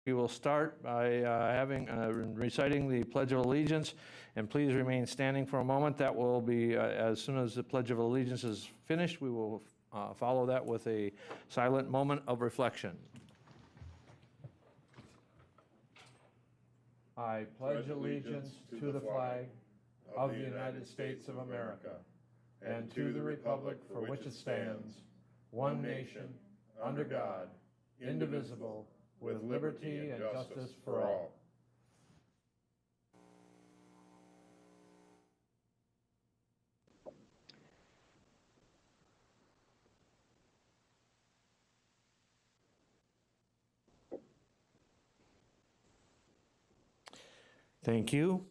We will start by reciting the Pledge of Allegiance, and please remain standing for a moment. That will be, as soon as the Pledge of Allegiance is finished, we will follow that with a silent moment of reflection. I pledge allegiance to the flag of the United States of America and to the republic for which it stands, one nation, under God, indivisible, with liberty and justice for all. Thank you.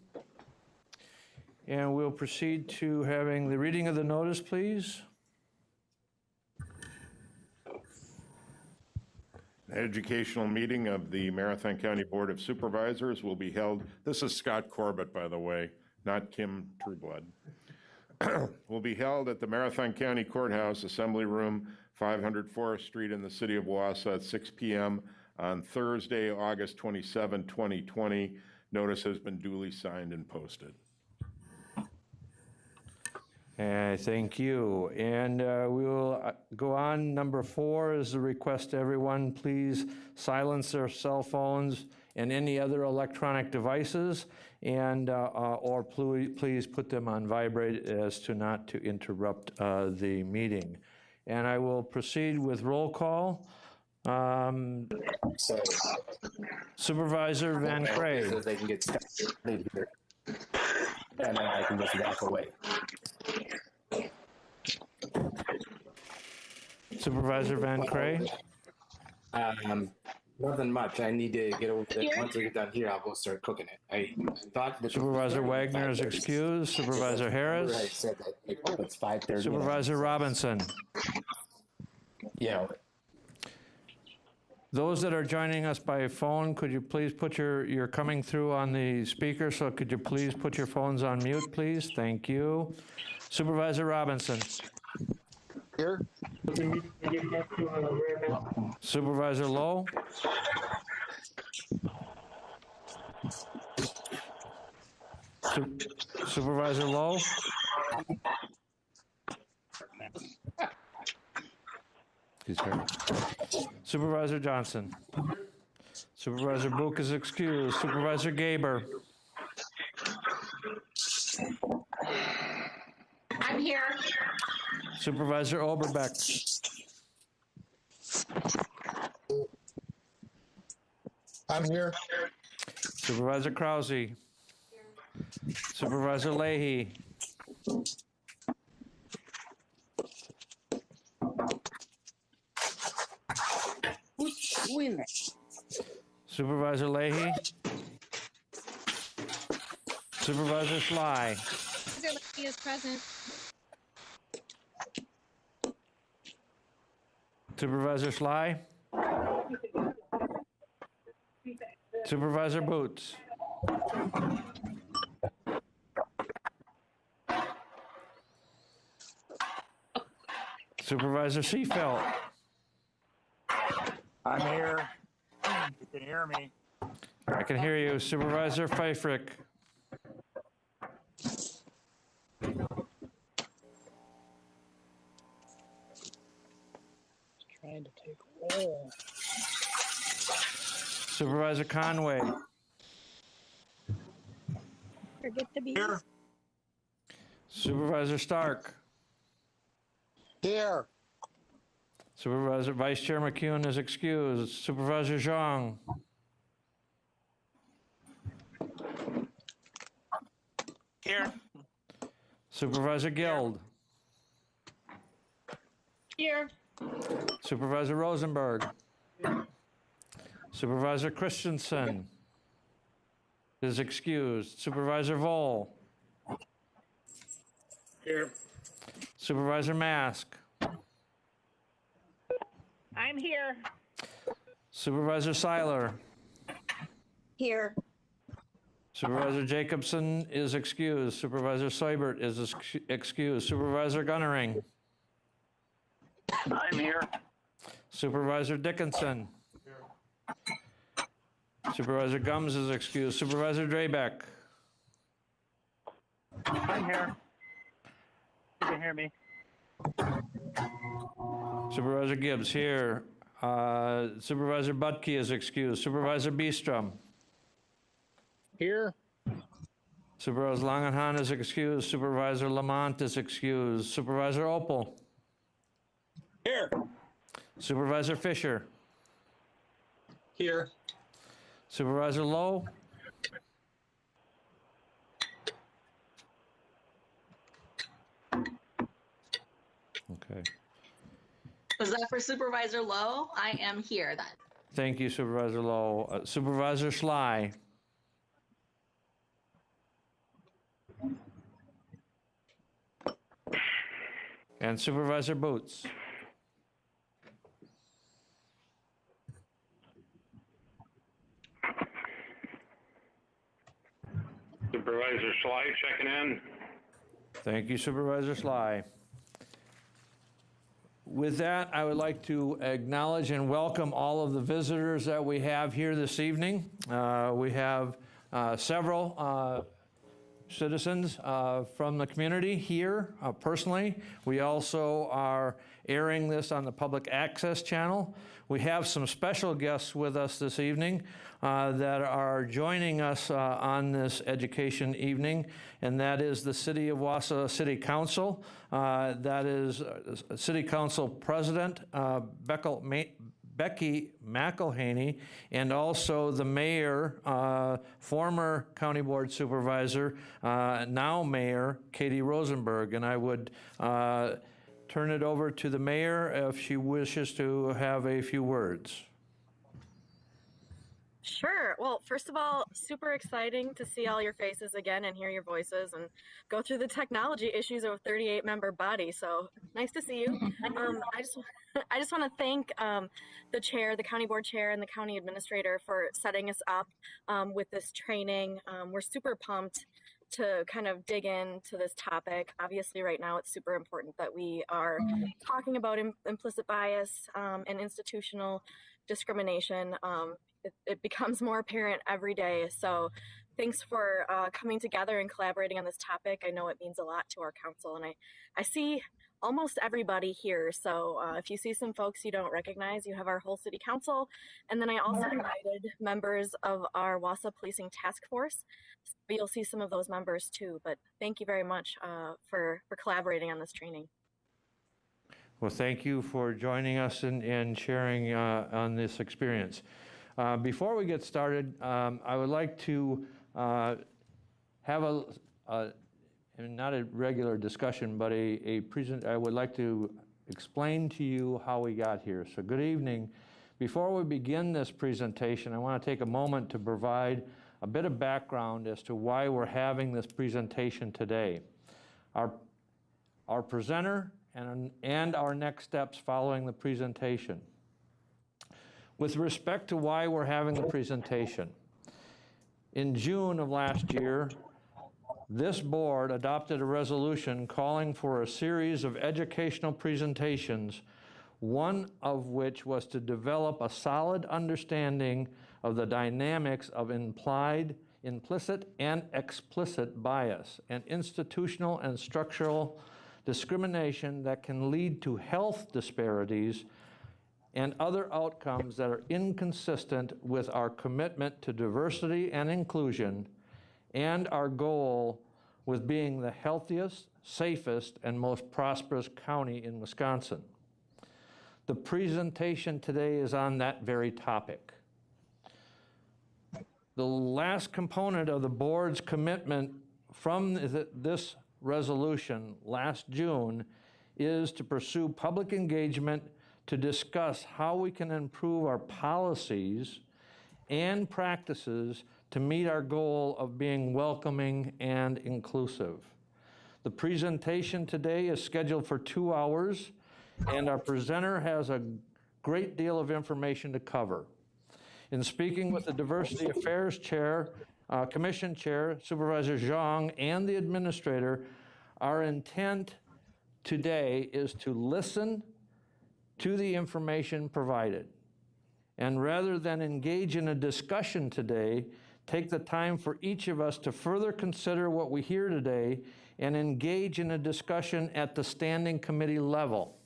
And we'll proceed to having the reading of the notice, please. An educational meeting of the Marathon County Board of Supervisors will be held. This is Scott Corbett, by the way, not Kim Trueblood. Will be held at the Marathon County Courthouse, Assembly Room, 500 Forest Street in the city of Wausau at 6 p.m. on Thursday, August 27, 2020. Notice has been duly signed and posted. Thank you. And we will go on. Number 4 is the request to everyone, please silence their cell phones and any other electronic devices, and or please put them on vibrate as to not to interrupt the meeting. And I will proceed with roll call. Supervisor Van Cray. So they can get started here. And then I can just walk away. Supervisor Van Cray. Nothing much. I need to get over there. Once I get done here, I'll go start cooking it. I thought that Supervisor Wagner is excused. Supervisor Harris. I said that it's 5:30. Supervisor Robinson. Yeah. Those that are joining us by phone, could you please put you're coming through on the speaker, so could you please put your phones on mute, please? Thank you. Supervisor Robinson. Here. Supervisor Lowe. Supervisor Lowe. He's here. Supervisor Johnson. Supervisor Book is excused. Supervisor Gaber. I'm here. Supervisor Oberbeck. I'm here. Supervisor Krause. Supervisor Leahy. Supervisor Leahy. Supervisor Schley. Supervisor Leahy is present. Supervisor Schley. Supervisor Boots. Supervisor Seafelt. I'm here. You can hear me. I can hear you. Supervisor Pfeifrick. Trying to take roll. Supervisor Conway. Forget the bees. Here. Supervisor Stark. Here. Supervisor Vice Chair McCune is excused. Supervisor Zhang. Here. Supervisor Guild. Here. Supervisor Rosenberg. Supervisor Christensen is excused. Supervisor Voll. Here. Supervisor Mask. I'm here. Supervisor Seiler. Here. Supervisor Jacobson is excused. Supervisor Seibert is excused. Supervisor Gunnering. I'm here. Supervisor Dickinson. Supervisor Gums is excused. Supervisor Draybeck. I'm here. You can hear me. Supervisor Gibbs here. Supervisor Butke is excused. Supervisor Beestrom. Here. Supervisor Langenhan is excused. Supervisor Lamont is excused. Supervisor Opel. Here. Supervisor Fisher. Here. Supervisor Lowe. Okay. Was that for Supervisor Lowe? I am here then. Thank you, Supervisor Lowe. Supervisor Schley. And Supervisor Boots. Supervisor Schley checking in. Thank you, Supervisor Schley. With that, I would like to acknowledge and welcome all of the visitors that we have here this evening. We have several citizens from the community here personally. We also are airing this on the public access channel. We have some special guests with us this evening that are joining us on this education evening, and that is the City of Wausau City Council. That is City Council President Becky McElhaney, and also the mayor, former County Board Supervisor, now Mayor Katie Rosenberg. And I would turn it over to the mayor if she wishes to have a few words. Sure. Well, first of all, super exciting to see all your faces again and hear your voices and go through the technology issues of a 38-member body. So nice to see you. I just want to thank the chair, the county board chair, and the county administrator for setting us up with this training. We're super pumped to kind of dig into this topic. Obviously, right now, it's super important that we are talking about implicit bias and institutional discrimination. It becomes more apparent every day. So thanks for coming together and collaborating on this topic. I know it means a lot to our council, and I see almost everybody here. So if you see some folks you don't recognize, you have our whole city council. And then I also invited members of our Wausau Policing Task Force. So you'll see some of those members too. But thank you very much for collaborating on this training. Well, thank you for joining us and sharing on this experience. Before we get started, I would like to have not a regular discussion, but I would like to explain to you how we got here. So good evening. Before we begin this presentation, I want to take a moment to provide a bit of background as to why we're having this presentation today. Our presenter and our next steps following the presentation. With respect to why we're having the presentation, in June of last year, this board adopted a resolution calling for a series of educational presentations, one of which was to develop a solid understanding of the dynamics of implied, implicit, and explicit bias and institutional and structural discrimination that can lead to health disparities and other outcomes that are inconsistent with our commitment to diversity and inclusion and our goal with being the healthiest, safest, and most prosperous county in Wisconsin. The presentation today is on that very topic. The last component of the board's commitment from this resolution last June is to pursue public engagement to discuss how we can improve our policies and practices to meet our goal of being welcoming and inclusive. The presentation today is scheduled for 2 hours, and our presenter has a great deal of information to cover. In speaking with the Diversity Affairs Chair, Commission Chair, Supervisor Zhang, and the administrator, our intent today is to listen to the information provided And rather than engage in a discussion today, take the time for each of us to further consider what we hear today and engage in a discussion at the standing committee level.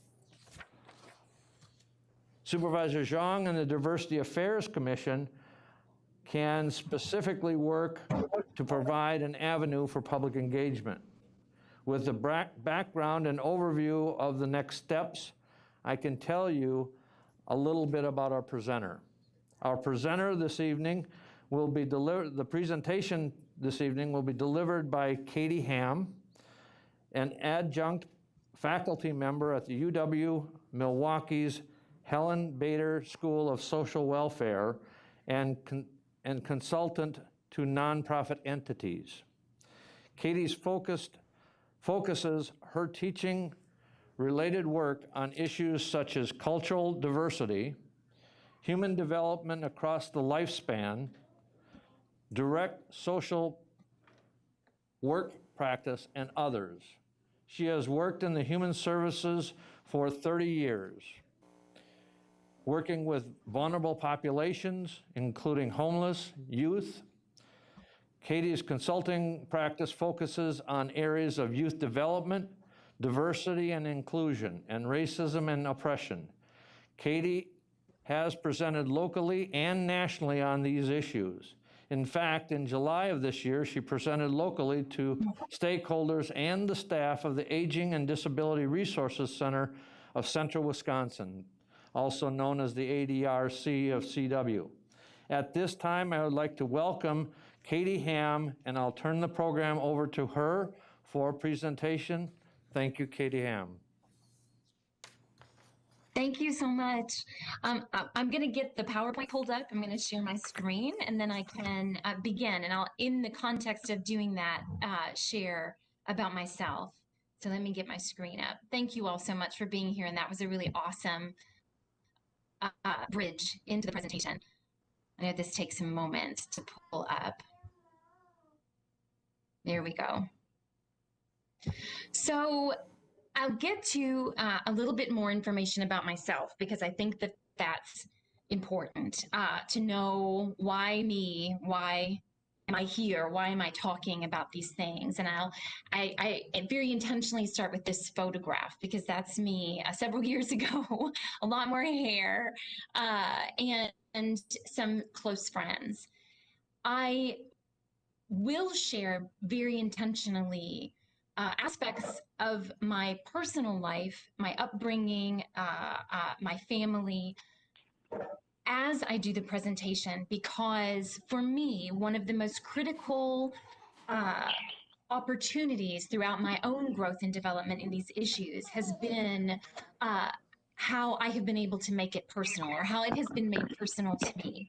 Supervisor Zhang and the Diversity Affairs Commission can specifically work to provide an avenue for public engagement. With the background and overview of the next steps, I can tell you a little bit about our presenter. Our presenter this evening will be delivered, the presentation this evening will be delivered by Katie Hamm, an adjunct faculty member at the UW Milwaukee's Helen Bader School of Social Welfare and consultant to nonprofit entities. Katie's focuses her teaching related work on issues such as cultural diversity, human development across the lifespan, direct social work practice, and others. She has worked in the human services for 30 years, working with vulnerable populations, including homeless, youth. Katie's consulting practice focuses on areas of youth development, diversity and inclusion, and racism and oppression. Katie has presented locally and nationally on these issues. In fact, in July of this year, she presented locally to stakeholders and the staff of the Aging and Disability Resources Center of Central Wisconsin, also known as the ADRC of CW. At this time, I would like to welcome Katie Hamm, and I'll turn the program over to her for a presentation. Thank you, Katie Hamm. Thank you so much. I'm going to get the PowerPoint pulled up. I'm going to share my screen, and then I can begin. And I'll, in the context of doing that, share about myself. So let me get my screen up. Thank you all so much for being here, and that was a really awesome bridge into the presentation. I know this takes a moment to pull up. There we go. So I'll get to a little bit more information about myself, because I think that that's important to know why me, why am I here, why am I talking about these things. And I very intentionally start with this photograph, because that's me several years ago, a lot more hair, and some close friends. I will share very intentionally aspects of my personal life, my upbringing, my family, as I do the presentation, because for me, one of the most critical opportunities throughout my own growth and development in these issues has been how I have been able to make it personal, or how it has been made personal to me.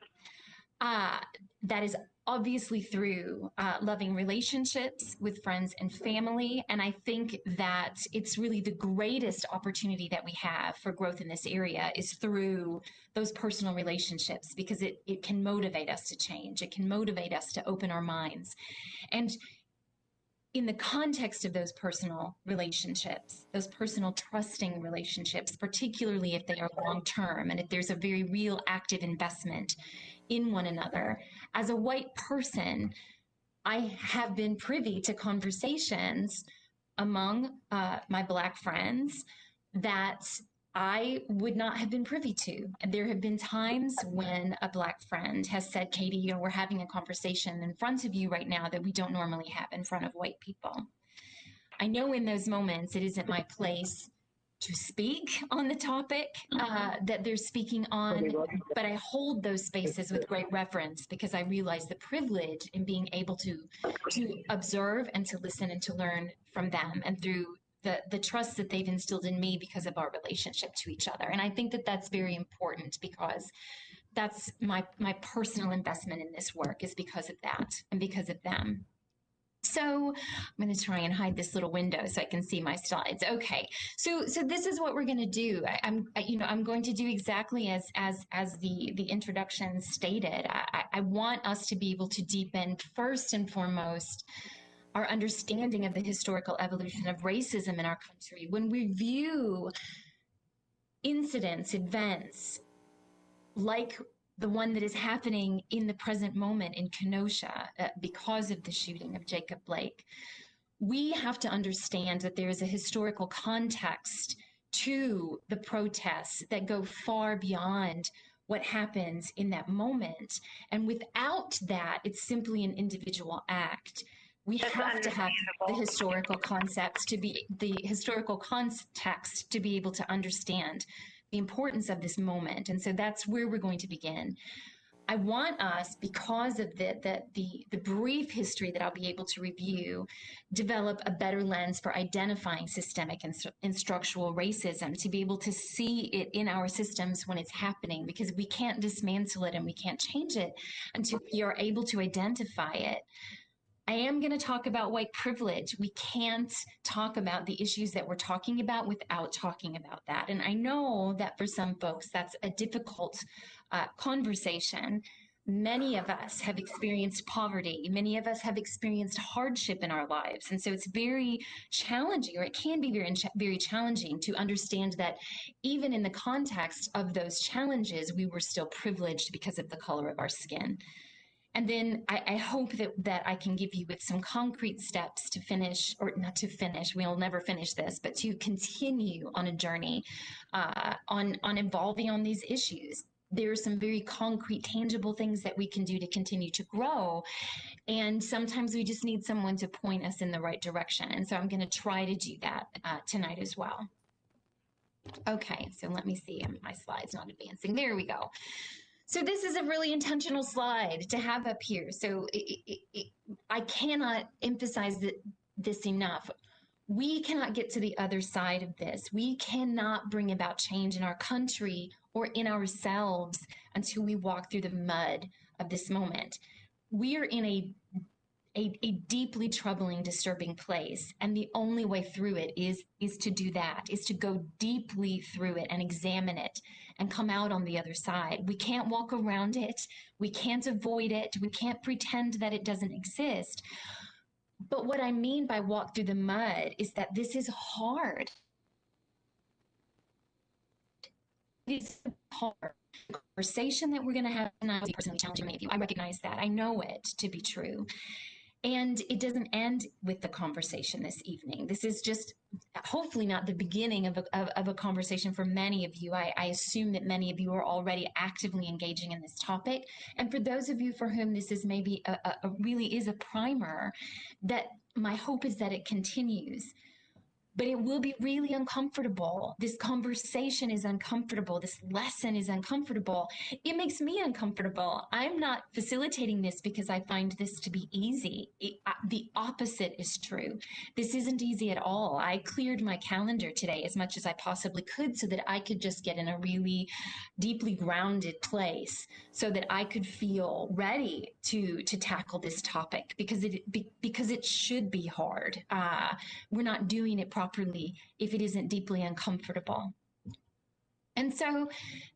That is obviously through loving relationships with friends and family. And I think that it's really the greatest opportunity that we have for growth in this area is through those personal relationships, because it can motivate us to change. It can motivate us to open our minds. And in the context of those personal relationships, those personal trusting relationships, particularly if they are long-term and if there's a very real active investment in one another, as a white person, I have been privy to conversations among my Black friends that I would not have been privy to. And there have been times when a Black friend has said, Katie, you know, we're having a conversation in front of you right now that we don't normally have in front of white people. I know in those moments it isn't my place to speak on the topic that they're speaking on, but I hold those spaces with great reverence, because I realize the privilege in being able to observe and to listen and to learn from them, and through the trust that they've instilled in me because of our relationship to each other. And I think that that's very important, because that's my personal investment in this work is because of that and because of them. So I'm going to try and hide this little window so I can see my slides. Okay, so this is what we're going to do. I'm going to do exactly as the introduction stated. I want us to be able to deepen, first and foremost, our understanding of the historical evolution of racism in our country. When we view incidents, events like the one that is happening in the present moment in Kenosha because of the shooting of Jacob Blake. We have to understand that there is a historical context to the protests that go far beyond what happens in that moment. And without that, it's simply an individual act. We have to have the historical concepts to be the historical context to be able to understand the importance of this moment. And so that's where we're going to begin. I want us, because of the brief history that I'll be able to review, develop a better lens for identifying systemic and structural racism, to be able to see it in our systems when it's happening, because we can't dismantle it and we can't change it until we are able to identify it. I am going to talk about white privilege. We can't talk about the issues that we're talking about without talking about that. And I know that for some folks, that's a difficult conversation. Many of us have experienced poverty. Many of us have experienced hardship in our lives. And so it's very challenging, or it can be very challenging to understand that even in the context of those challenges, we were still privileged because of the color of our skin. And then I hope that I can give you with some concrete steps to finish, or not to finish, we'll never finish this, but to continue on a journey on evolving on these issues. There are some very concrete, tangible things that we can do to continue to grow. And sometimes we just need someone to point us in the right direction. And so I'm going to try to do that tonight as well. Okay, so let me see. My slide's not advancing. There we go. So this is a really intentional slide to have up here. So I cannot emphasize this enough. We cannot get to the other side of this. We cannot bring about change in our country or in ourselves until we walk through the mud of this moment. We are in a deeply troubling, disturbing place. And the only way through it is to do that, is to go deeply through it and examine it and come out on the other side. We can't walk around it. We can't avoid it. We can't pretend that it doesn't exist. But what I mean by walk through the mud is that this is hard. It's hard. The conversation that we're going to have tonight is personally challenging many of you. I recognize that. I know it to be true. And it doesn't end with the conversation this evening. This is just hopefully not the beginning of a conversation for many of you. I assume that many of you are already actively engaging in this topic. And for those of you for whom this is maybe really is a primer, that my hope is that it continues. But it will be really uncomfortable. This conversation is uncomfortable. This lesson is uncomfortable. It makes me uncomfortable. I'm not facilitating this because I find this to be easy. The opposite is true. This isn't easy at all. I cleared my calendar today as much as I possibly could so that I could just get in a really deeply grounded place so that I could feel ready to tackle this topic, because it should be hard. We're not doing it properly if it isn't deeply uncomfortable. And so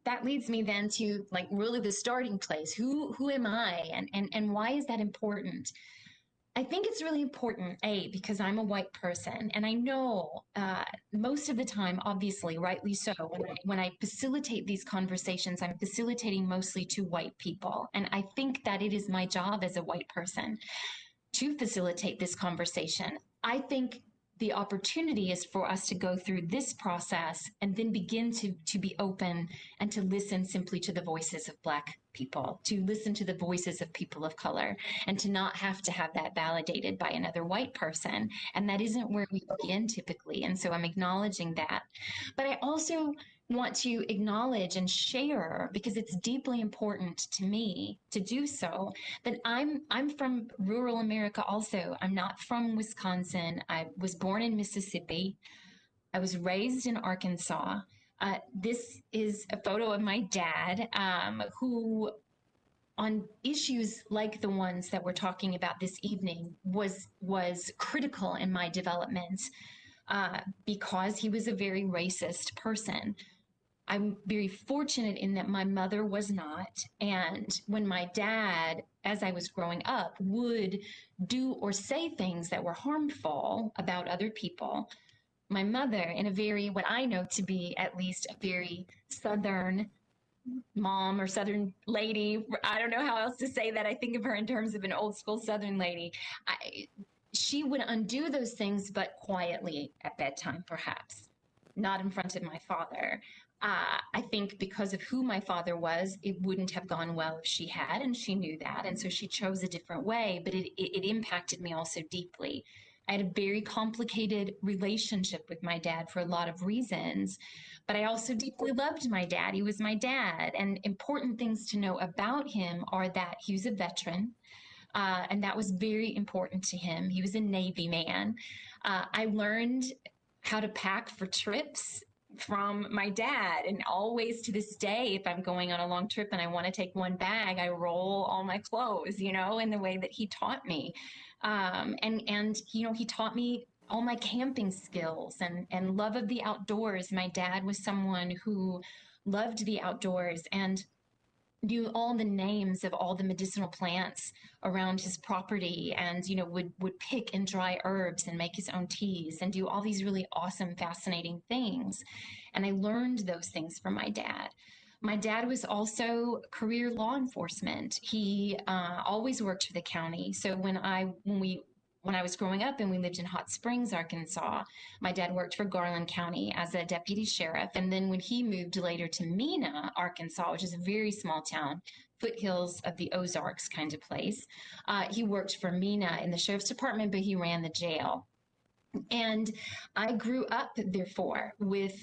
that leads me then to like really the starting place. Who am I, and why is that important? I think it's really important, because I'm a white person, and I know most of the time, obviously, rightly so, when I facilitate these conversations, I'm facilitating mostly to white people. And I think that it is my job as a white person to facilitate this conversation. I think the opportunity is for us to go through this process and then begin to be open and to listen simply to the voices of Black people, to listen to the voices of people of color, and to not have to have that validated by another white person. And that isn't where we begin typically. And so I'm acknowledging that. But I also want to acknowledge and share, because it's deeply important to me to do so, that I'm from rural America also. I'm not from Wisconsin. I was born in Mississippi. I was raised in Arkansas. This is a photo of my dad, who on issues like the ones that we're talking about this evening was critical in my development, because he was a very racist person. I'm very fortunate in that my mother was not. And when my dad, as I was growing up, would do or say things that were harmful about other people, my mother, in a very, what I know to be at least a very Southern mom or Southern lady. I don't know how else to say that. I think of her in terms of an old school Southern lady. She would undo those things, but quietly at bedtime, perhaps, not in front of my father. I think because of who my father was, it wouldn't have gone well if she had, and she knew that. And so she chose a different way, but it impacted me also deeply. I had a very complicated relationship with my dad for a lot of reasons, but I also deeply loved my dad. He was my dad. And important things to know about him are that he was a veteran. And that was very important to him. He was a Navy man. I learned how to pack for trips from my dad. And always to this day, if I'm going on a long trip and I want to take one bag, I roll all my clothes, in the way that he taught me. He taught me all my camping skills and love of the outdoors. My dad was someone who loved the outdoors and knew all the names of all the medicinal plants around his property, and would pick and dry herbs and make his own teas and do all these really awesome, fascinating things. And I learned those things from my dad. My dad was also career law enforcement. He always worked for the county. So when I was growing up and we lived in Hot Springs, Arkansas, my dad worked for Garland County as a deputy sheriff. And then when he moved later to Mena, Arkansas, which is a very small town, foothills of the Ozarks kind of place, he worked for Mena in the sheriff's department, but he ran the jail. And I grew up, therefore, with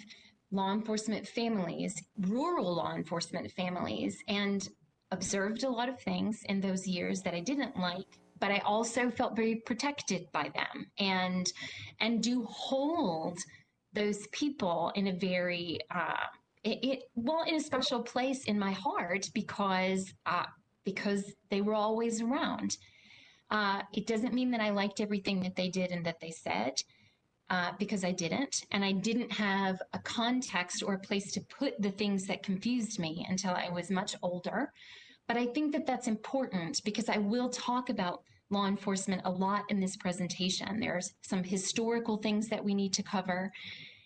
law enforcement families, rural law enforcement families, and observed a lot of things in those years that I didn't like, but I also felt very protected by them and do hold those people in a very in a special place in my heart because they were always around. It doesn't mean that I liked everything that they did and that they said, because I didn't, and I didn't have a context or a place to put the things that confused me until I was much older. But I think that that's important because I will talk about law enforcement a lot in this presentation. There's some historical things that we need to cover.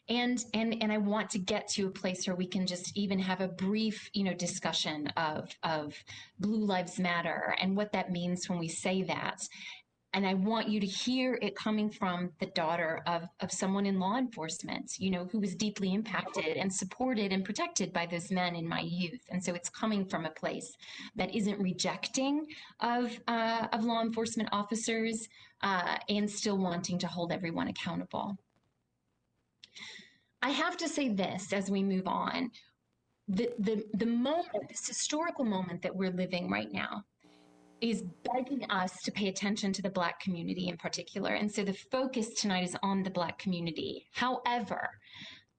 And I want to get to a place where we can just even have a brief, discussion of Blue Lives Matter and what that means when we say that. And I want you to hear it coming from the daughter of someone in law enforcement, who was deeply impacted and supported and protected by those men in my youth. And so it's coming from a place that isn't rejecting of law enforcement officers and still wanting to hold everyone accountable. I have to say this as we move on. The moment, this historical moment that we're living right now, is begging us to pay attention to the Black community in particular. And so the focus tonight is on the Black community. However,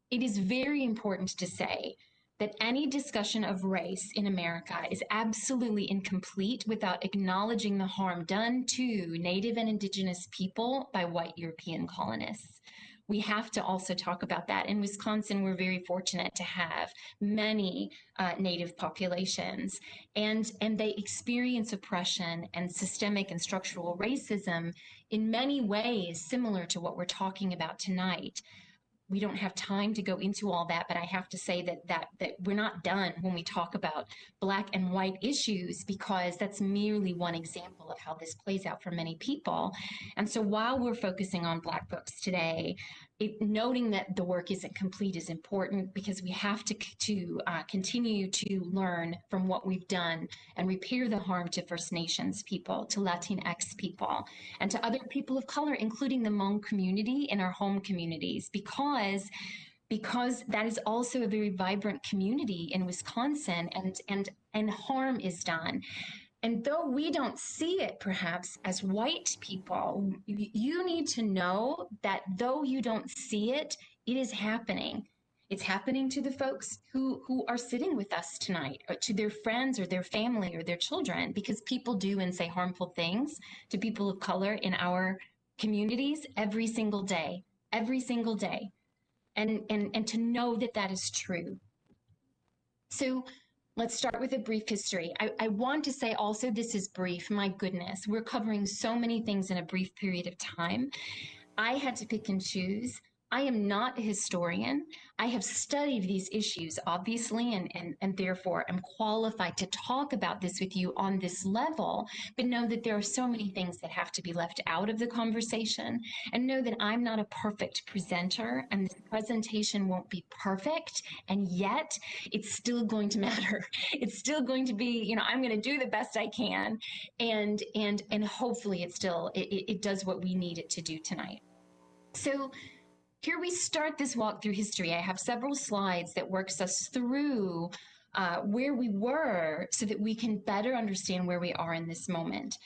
it is very important to say that any discussion of race in America is absolutely incomplete without acknowledging the harm done to Native and Indigenous people by white European colonists. We have to also talk about that. In Wisconsin, we're very fortunate to have many Native populations, and they experience oppression and systemic and structural racism in many ways similar to what we're talking about tonight. We don't have time to go into all that, but I have to say that we're not done when we talk about Black and white issues, because that's merely one example of how this plays out for many people. And so while we're focusing on Black folks today, noting that the work isn't complete is important, because we have to continue to learn from what we've done and repair the harm to First Nations people, to Latinx people, and to other people of color, including the Hmong community in our home communities, because that is also a very vibrant community in Wisconsin, and harm is done. And though we don't see it perhaps as white people, you need to know that though you don't see it, it is happening. It's happening to the folks who are sitting with us tonight, or to their friends or their family or their children, because people do and say harmful things to people of color in our communities every single day. And to know that that is true. So let's start with a brief history. I want to say also, this is brief. My goodness, we're covering so many things in a brief period of time. I had to pick and choose. I am not a historian. I have studied these issues, obviously, and therefore am qualified to talk about this with you on this level, but know that there are so many things that have to be left out of the conversation, and know that I'm not a perfect presenter, and this presentation won't be perfect, and yet it's still going to matter. It's still going to be, you know, I'm going to do the best I can, and hopefully it does what we need it to do tonight. So here we start this walk through history. I have several slides that works us through where we were so that we can better understand where we are in this moment.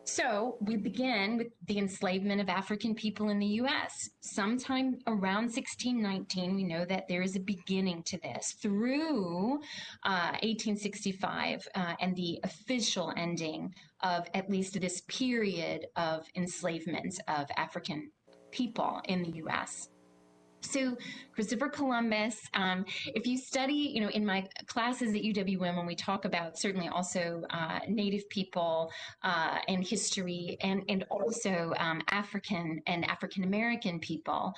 So we begin with the enslavement of African people in the U.S. Sometime around 1619, we know that there is a beginning to this through 1865 and the official ending of at least this period of enslavement of African people in the U.S. So Christopher Columbus, if you study, you know, in my classes at UWM, when we talk about certainly also Native people and history and also African and African-American people,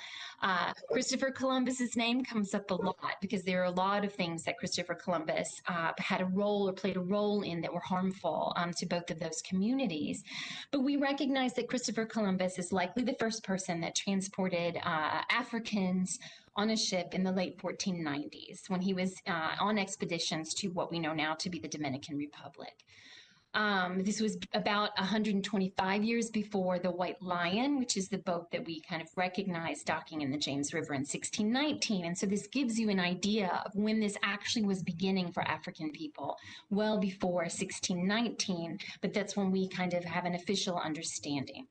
Christopher Columbus's name comes up a lot because there are a lot of things that Christopher Columbus had a role or played a role in that were harmful to both of those communities. But we recognize that Christopher Columbus is likely the first person that transported Africans on a ship in the late 1490s when he was on expeditions to what we know now to be the Dominican Republic. This was about 125 years before the White Lion, which is the boat that we kind of recognize docking in the James River in 1619. And so this gives you an idea of when this actually was beginning for African people, well before 1619, but that's when we kind of have an official understanding.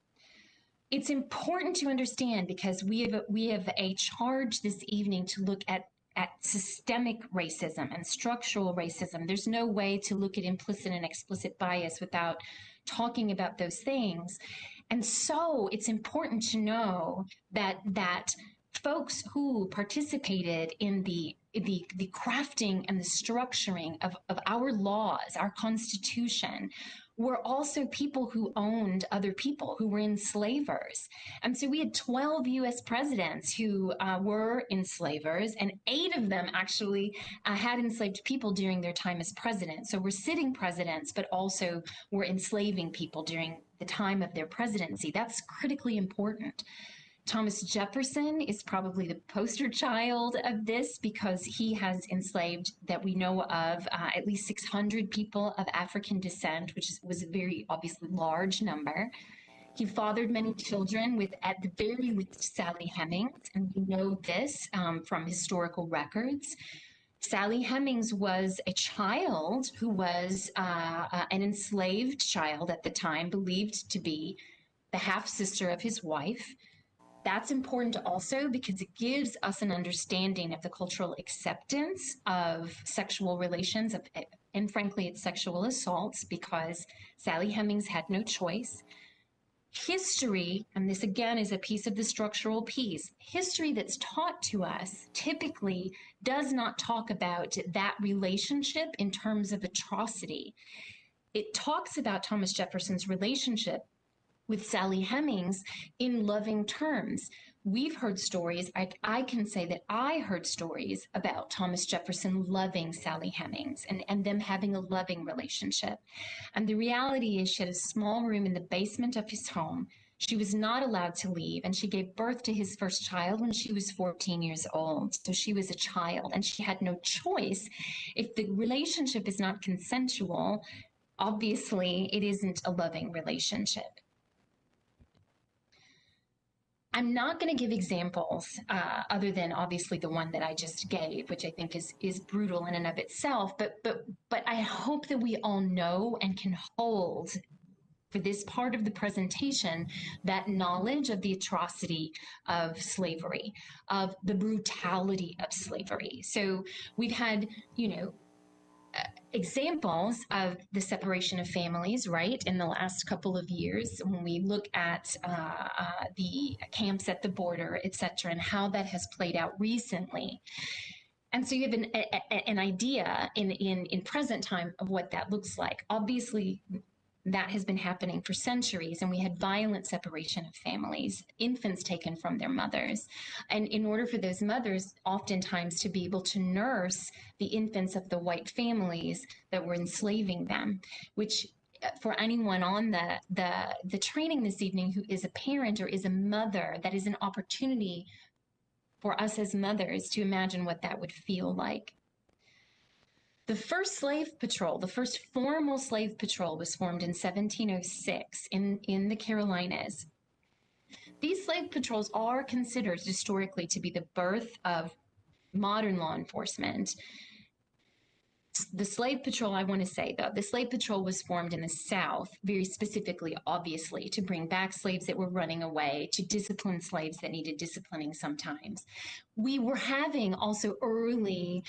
It's important to understand because we have a charge this evening to look at systemic racism and structural racism. There's no way to look at implicit and explicit bias without talking about those things. And so it's important to know that folks who participated in the crafting and the structuring of our laws, our Constitution, were also people who owned other people, who were enslavers. And so we had 12 US presidents who were enslavers, and 8 of them actually had enslaved people during their time as president. So we're sitting presidents, but also were enslaving people during the time of their presidency. That's critically important. Thomas Jefferson is probably the poster child of this because he has enslaved, that we know of, at least 600 people of African descent, which was a very obviously large number. He fathered many children with, at the very least, Sally Hemings, and we know this from historical records. Sally Hemings was a child who was an enslaved child at the time, believed to be the half-sister of his wife. That's important also because it gives us an understanding of the cultural acceptance of sexual relations, and frankly, it's sexual assaults, because Sally Hemings had no choice. History, and this again is a piece of the structural piece, history that's taught to us typically does not talk about that relationship in terms of atrocity. It talks about Thomas Jefferson's relationship with Sally Hemings in loving terms. We've heard stories, I can say that I heard stories about Thomas Jefferson loving Sally Hemings and them having a loving relationship. And the reality is she had a small room in the basement of his home. She was not allowed to leave, and she gave birth to his first child when she was 14 years old. So she was a child, and she had no choice. If the relationship is not consensual, obviously it isn't a loving relationship. I'm not going to give examples other than obviously the one that I just gave, which I think is brutal in and of itself. But I hope that we all know and can hold for this part of the presentation that knowledge of the atrocity of slavery, of the brutality of slavery. So we've had, examples of the separation of families, right, in the last couple of years, when we look at the camps at the border, et cetera, and how that has played out recently. And so you have an idea in present time of what that looks like. Obviously, that has been happening for centuries, and we had violent separation of families, infants taken from their mothers. And in order for those mothers oftentimes to be able to nurse the infants of the white families that were enslaving them, which for anyone on the training this evening who is a parent or is a mother, that is an opportunity for us as mothers to imagine what that would feel like. The first slave patrol, the first formal slave patrol, was formed in 1706 in the Carolinas. These slave patrols are considered historically to be the birth of modern law enforcement. The slave patrol, I want to say though, the slave patrol was formed in the South, very specifically, obviously, to bring back slaves that were running away, to discipline slaves that needed disciplining sometimes. We were having also early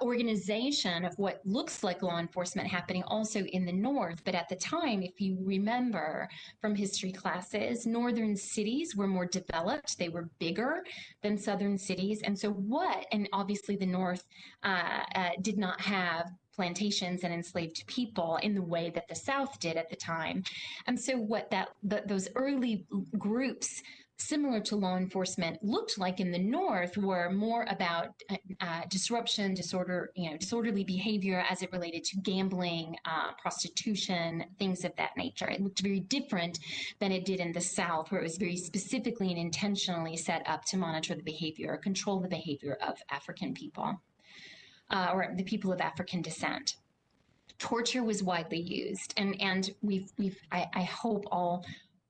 organization of what looks like law enforcement happening also in the North. But at the time, if you remember from history classes, northern cities were more developed. They were bigger than southern cities. And so and obviously the North did not have plantations and enslaved people in the way that the South did at the time. And so what those early groups similar to law enforcement looked like in the North were more about disruption, disorderly behavior as it related to gambling, prostitution, things of that nature. It looked very different than it did in the South, where it was very specifically and intentionally set up to monitor the behavior or control the behavior of African people or the people of African descent. Torture was widely used, and I hope all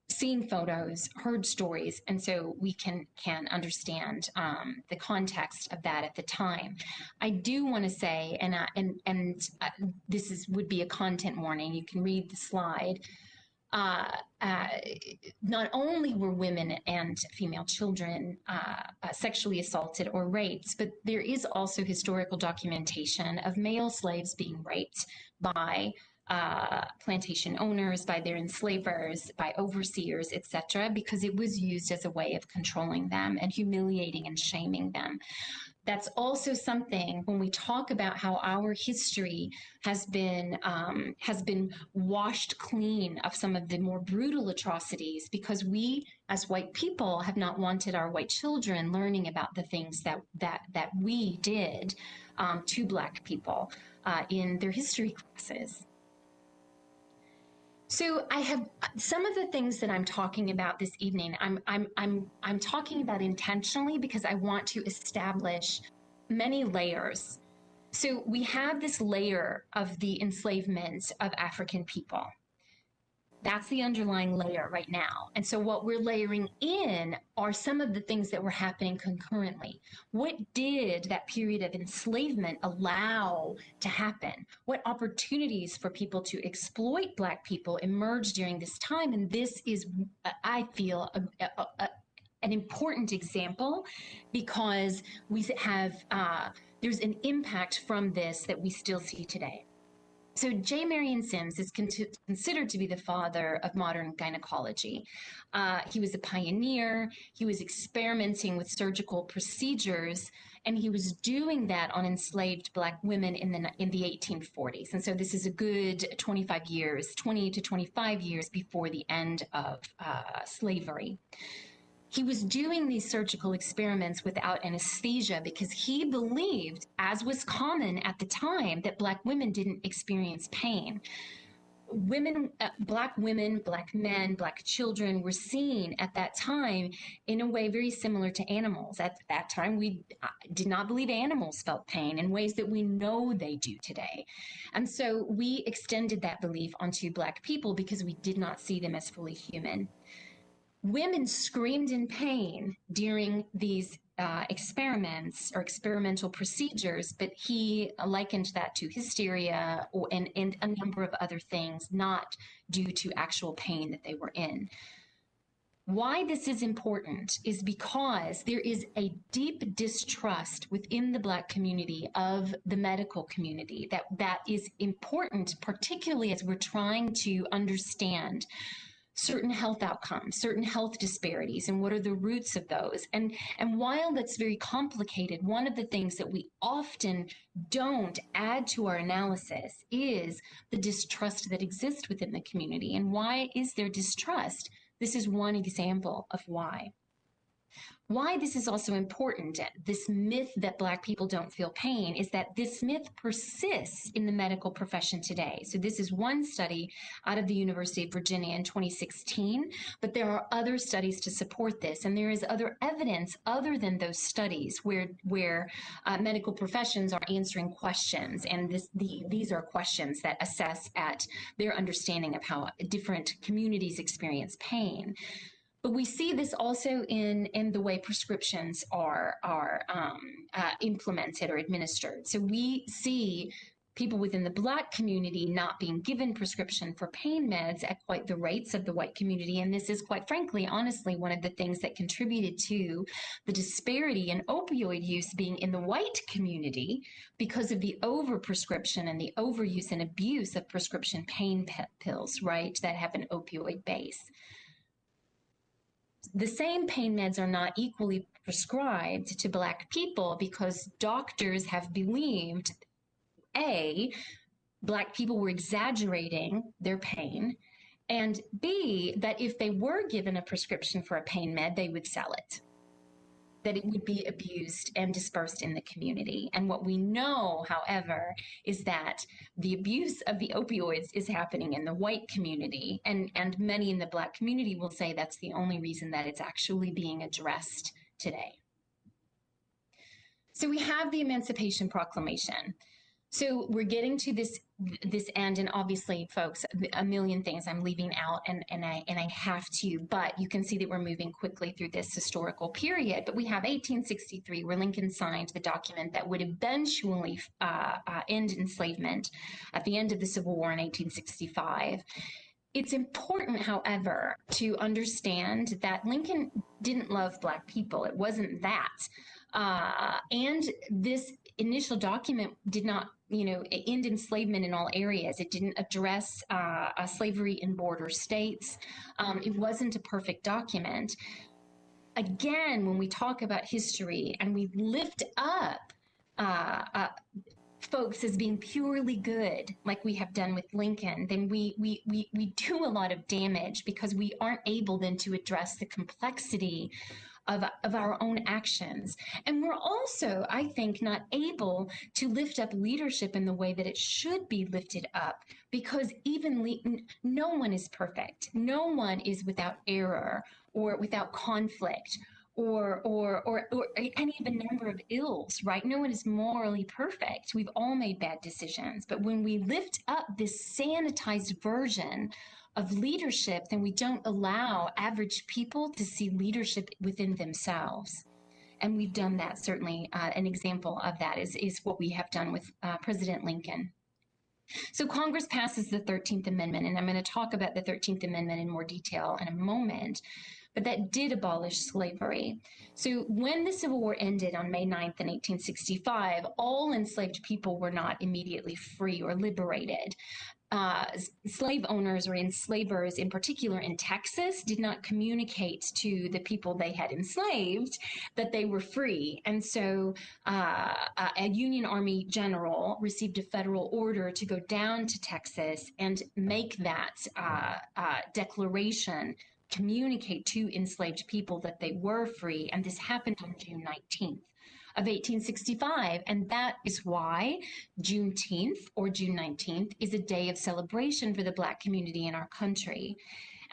seen photos, heard stories, and so we can understand the context of that at the time. I do want to say, and this would be a content warning. You can read the slide. Not only were women and female children sexually assaulted or raped, but there is also historical documentation of male slaves being raped by plantation owners, by their enslavers, by overseers, etc., because it was used as a way of controlling them and humiliating and shaming them. That's also something when we talk about how our history has been washed clean of some of the more brutal atrocities, because we as white people have not wanted our white children learning about the things that we did to Black people in their history classes. So I have some of the things that I'm talking about this evening. I'm talking about intentionally because I want to establish many layers. So we have this layer of the enslavement of African people. That's the underlying layer right now. And so what we're layering in are some of the things that were happening concurrently. What did that period of enslavement allow to happen? What opportunities for people to exploit Black people emerged during this time? And this is, I feel, an important example, because we have, there's an impact from this that we still see today. So J. Marion Sims is considered to be the father of modern gynecology. He was a pioneer. He was experimenting with surgical procedures, and he was doing that on enslaved Black women in the 1840s. And so this is a good 20 to 25 years before the end of slavery. He was doing these surgical experiments without anesthesia because he believed, as was common at the time, that Black women didn't experience pain. Black women, Black men, Black children were seen at that time in a way very similar to animals. At that time, we did not believe animals felt pain in ways that we know they do today. And so we extended that belief onto Black people because we did not see them as fully human. Women screamed in pain during these experiments or experimental procedures, but he likened that to hysteria and a number of other things, not due to actual pain that they were in. Why this is important is because there is a deep distrust within the Black community of the medical community that is important, particularly as we're trying to understand certain health outcomes, certain health disparities, and what are the roots of those. And while that's very complicated, one of the things that we often don't add to our analysis is the distrust that exists within the community. And why is there distrust? This is one example of why. Why this is also important, this myth that Black people don't feel pain, is that this myth persists in the medical profession today. So this is one study out of the University of Virginia in 2016, but there are other studies to support this, and there is other evidence other than those studies where medical professions are answering questions, and these are questions that assess at their understanding of how different communities experience pain. But we see this also in the way prescriptions are implemented or administered. So we see people within the Black community not being given prescription for pain meds at quite the rates of the white community. And this is, quite frankly, honestly, one of the things that contributed to the disparity in opioid use being in the white community because of the overprescription and the overuse and abuse of prescription pain pills, right, that have an opioid base. The same pain meds are not equally prescribed to Black people because doctors have believed, A, Black people were exaggerating their pain, and B, that if they were given a prescription for a pain med, they would sell it, that it would be abused and dispersed in the community. And what we know, however, is that the abuse of the opioids is happening in the white community, and many in the Black community will say that's the only reason that it's actually being addressed today. So we have the Emancipation Proclamation. So we're getting to this end, and obviously, folks, a million things I'm leaving out, and I have to, but you can see that we're moving quickly through this historical period. But we have 1863, where Lincoln signed the document that would eventually end enslavement at the end of the Civil War in 1865. It's important, however, to understand that Lincoln didn't love Black people. It wasn't that. And this initial document did not, end enslavement in all areas. It didn't address slavery in border states. It wasn't a perfect document. Again, when we talk about history and we lift up folks as being purely good, like we have done with Lincoln, then we do a lot of damage because we aren't able then to address the complexity of our own actions. And we're also, I think, not able to lift up leadership in the way that it should be lifted up, because no one is perfect. No one is without error or without conflict or any of a number of ills, right? No one is morally perfect. We've all made bad decisions. But when we lift up this sanitized version of leadership, then we don't allow average people to see leadership within themselves. And we've done that, certainly. An example of that is what we have done with President Lincoln. So Congress passes the 13th Amendment, and I'm going to talk about the 13th Amendment in more detail in a moment, but that did abolish slavery. So when the Civil War ended on May 9th in 1865, all enslaved people were not immediately free or liberated. Slave owners or enslavers, in particular in Texas, did not communicate to the people they had enslaved that they were free. And so a Union Army general received a federal order to go down to Texas and make that declaration, communicate to enslaved people that they were free. And this happened on June 19th. Of 1865, and that is why Juneteenth, or June 19th, is a day of celebration for the Black community in our country.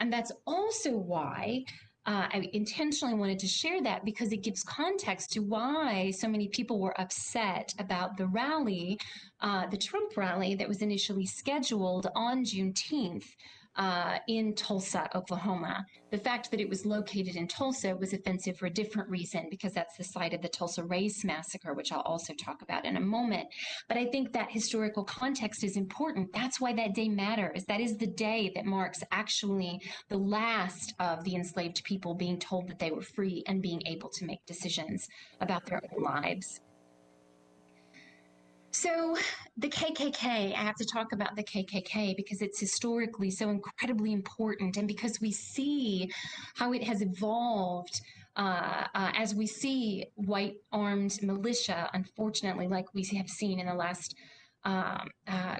And that's also why I intentionally wanted to share that, because it gives context to why so many people were upset about the rally, the Trump rally that was initially scheduled on Juneteenth in Tulsa, Oklahoma. The fact that it was located in Tulsa was offensive for a different reason, because that's the site of the Tulsa Race Massacre, which I'll also talk about in a moment. But I think that historical context is important. That's why that day matters. That is the day that marks actually the last of the enslaved people being told that they were free and being able to make decisions about their own lives. So the KKK, I have to talk about the KKK because it's historically so incredibly important, and because we see how it has evolved as we see white armed militia, unfortunately, like we have seen in the last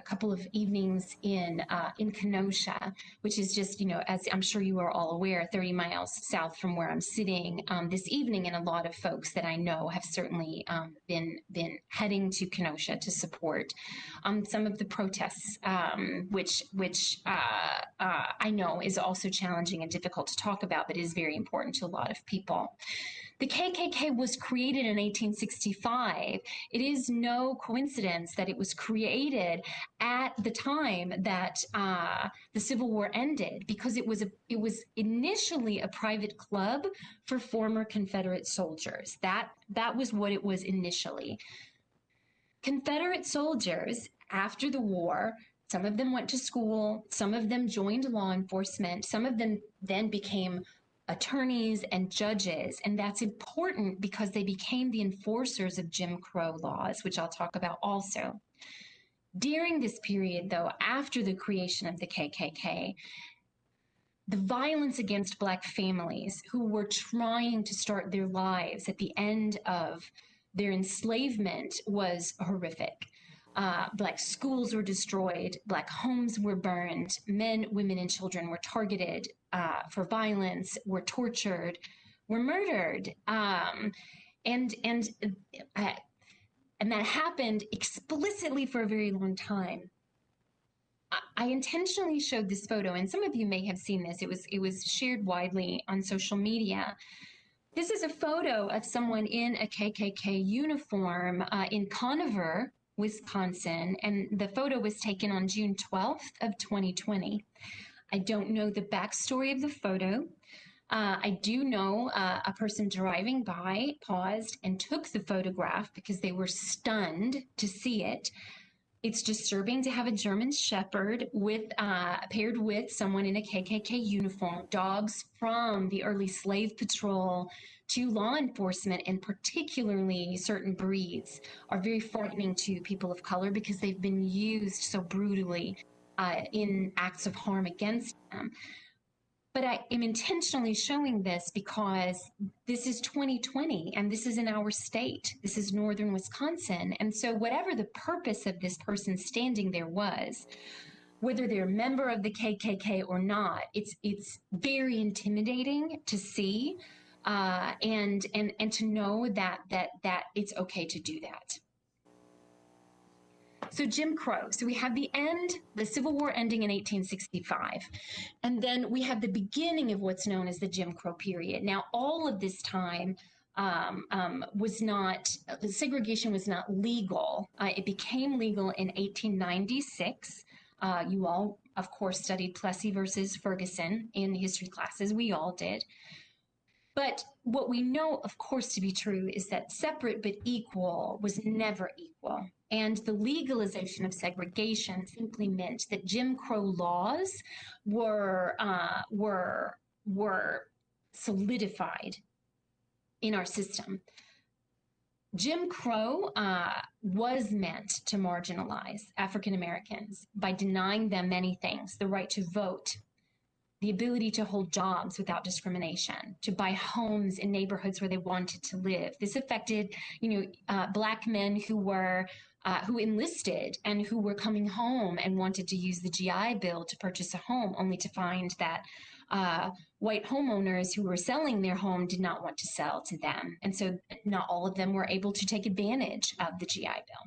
couple of evenings in Kenosha, which is just, as I'm sure you are all aware, 30 miles south from where I'm sitting this evening, and a lot of folks that I know have certainly been heading to Kenosha to support some of the protests, which I know is also challenging and difficult to talk about, but is very important to a lot of people. The KKK was created in 1865. It is no coincidence that it was created at the time that the Civil War ended, because it was initially a private club for former Confederate soldiers. That was what it was initially. Confederate soldiers, after the war, some of them went to school, some of them joined law enforcement, some of them then became attorneys and judges, and that's important because they became the enforcers of Jim Crow laws, which I'll talk about also. During this period, though, after the creation of the KKK, the violence against Black families who were trying to start their lives at the end of their enslavement was horrific. Black schools were destroyed, Black homes were burned, men, women, and children were targeted for violence, were tortured, were murdered, and that happened explicitly for a very long time. I intentionally showed this photo, and some of you may have seen this. It was shared widely on social media. This is a photo of someone in a KKK uniform in Conover, Wisconsin, and the photo was taken on June 12th of 2020. I don't know the backstory of the photo. I do know a person driving by paused and took the photograph because they were stunned to see it. It's disturbing to have a German Shepherd paired with someone in a KKK uniform. Dogs from the early slave patrol to law enforcement, and particularly certain breeds, are very frightening to people of color because they've been used so brutally in acts of harm against them. But I am intentionally showing this because this is 2020 and this is in our state. This is northern Wisconsin. And so whatever the purpose of this person standing there was, whether they're a member of the KKK or not, it's very intimidating to see and to know that it's okay to do that. So Jim Crow. So we have the Civil War ending in 1865. And then we have the beginning of what's known as the Jim Crow period. Now, all of this time segregation was not legal. It became legal in 1896. You all, of course, studied Plessy versus Ferguson in history classes. We all did. But what we know, of course, to be true is that separate but equal was never equal. And the legalization of segregation simply meant that Jim Crow laws were solidified in our system. Jim Crow was meant to marginalize African Americans by denying them many things: the right to vote, the ability to hold jobs without discrimination, to buy homes in neighborhoods where they wanted to live. This affected, Black men who enlisted and who were coming home and wanted to use the GI Bill to purchase a home, only to find that white homeowners who were selling their home did not want to sell to them. And so not all of them were able to take advantage of the GI Bill.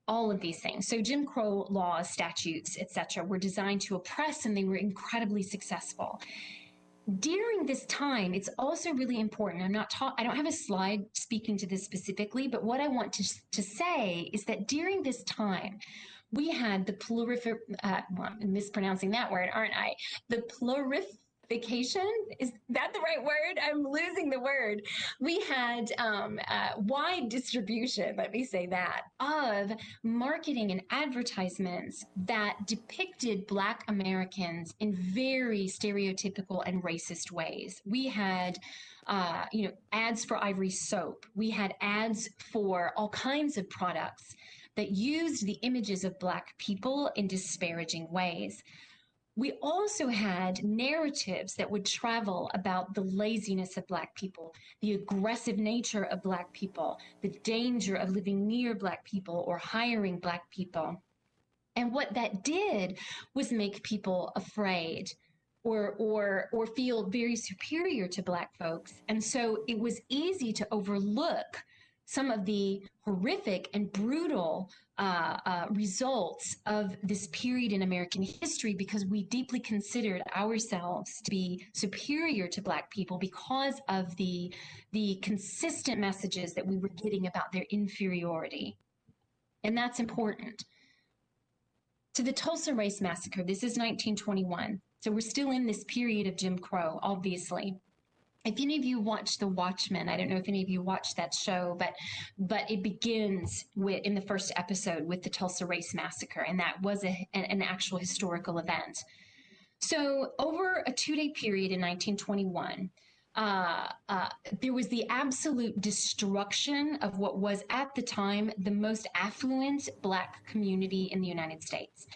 All of these things. So Jim Crow laws, statutes, etc., were designed to oppress, and they were incredibly successful. During this time, it's also really important. I don't have a slide speaking to this specifically, but what I want to say is that during this time, we had the I'm mispronouncing that word, aren't I? The vacation, is that the right word? I'm losing the word. We had wide distribution, let me say that, of marketing and advertisements that depicted Black Americans in very stereotypical and racist ways. We had ads for Ivory soap. We had ads for all kinds of products that used the images of Black people in disparaging ways. We also had narratives that would travel about the laziness of Black people, the aggressive nature of Black people, the danger of living near Black people or hiring Black people. And what that did was make people afraid or feel very superior to Black folks. And so it was easy to overlook some of the horrific and brutal results of this period in American history, because we deeply considered ourselves to be superior to Black people because of the consistent messages that we were getting about their inferiority. And that's important. To the Tulsa Race Massacre, this is 1921. So we're still in this period of Jim Crow, obviously. If any of you watched The Watchmen, I don't know if any of you watched that show, but it begins in the first episode with the Tulsa Race Massacre, and that was an actual historical event. So over a 2-day period in 1921, there was the absolute destruction of what was at the time the most affluent Black community in the United States.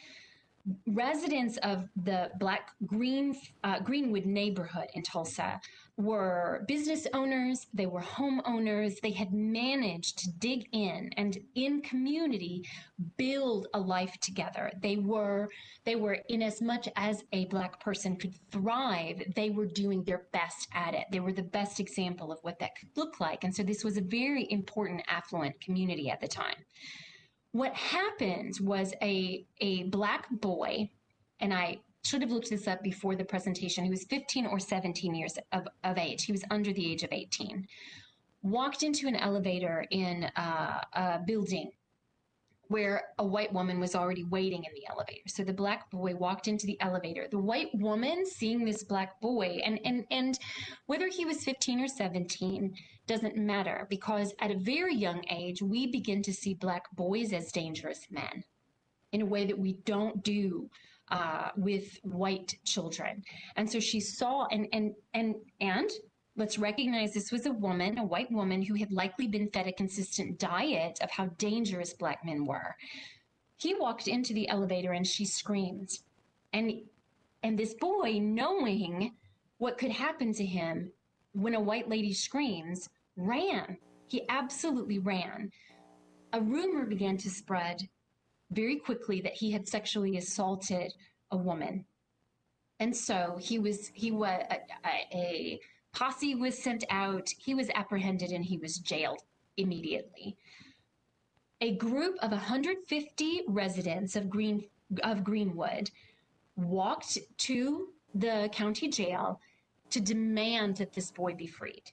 Residents of the Black Greenwood neighborhood in Tulsa were business owners, they were homeowners, they had managed to dig in and in community build a life together. They were in as much as a Black person could thrive, they were doing their best at it. They were the best example of what that could look like. And so this was a very important affluent community at the time. What happened was a Black boy, and I should have looked this up before the presentation, he was 15 or 17 years of age, he was under the age of 18, walked into an elevator in a building where a white woman was already waiting in the elevator. So the Black boy walked into the elevator. The white woman, seeing this Black boy, and whether he was 15 or 17 doesn't matter, because at a very young age, we begin to see Black boys as dangerous men in a way that we don't do with white children. And so she saw, and let's recognize this was a woman, a white woman, who had likely been fed a consistent diet of how dangerous Black men were. He walked into the elevator and she screamed. And this boy, knowing what could happen to him when a white lady screams, ran. He absolutely ran. A rumor began to spread very quickly that he had sexually assaulted a woman. And so a posse was sent out, he was apprehended, and he was jailed immediately. A group of 150 residents of Greenwood walked to the county jail to demand that this boy be freed.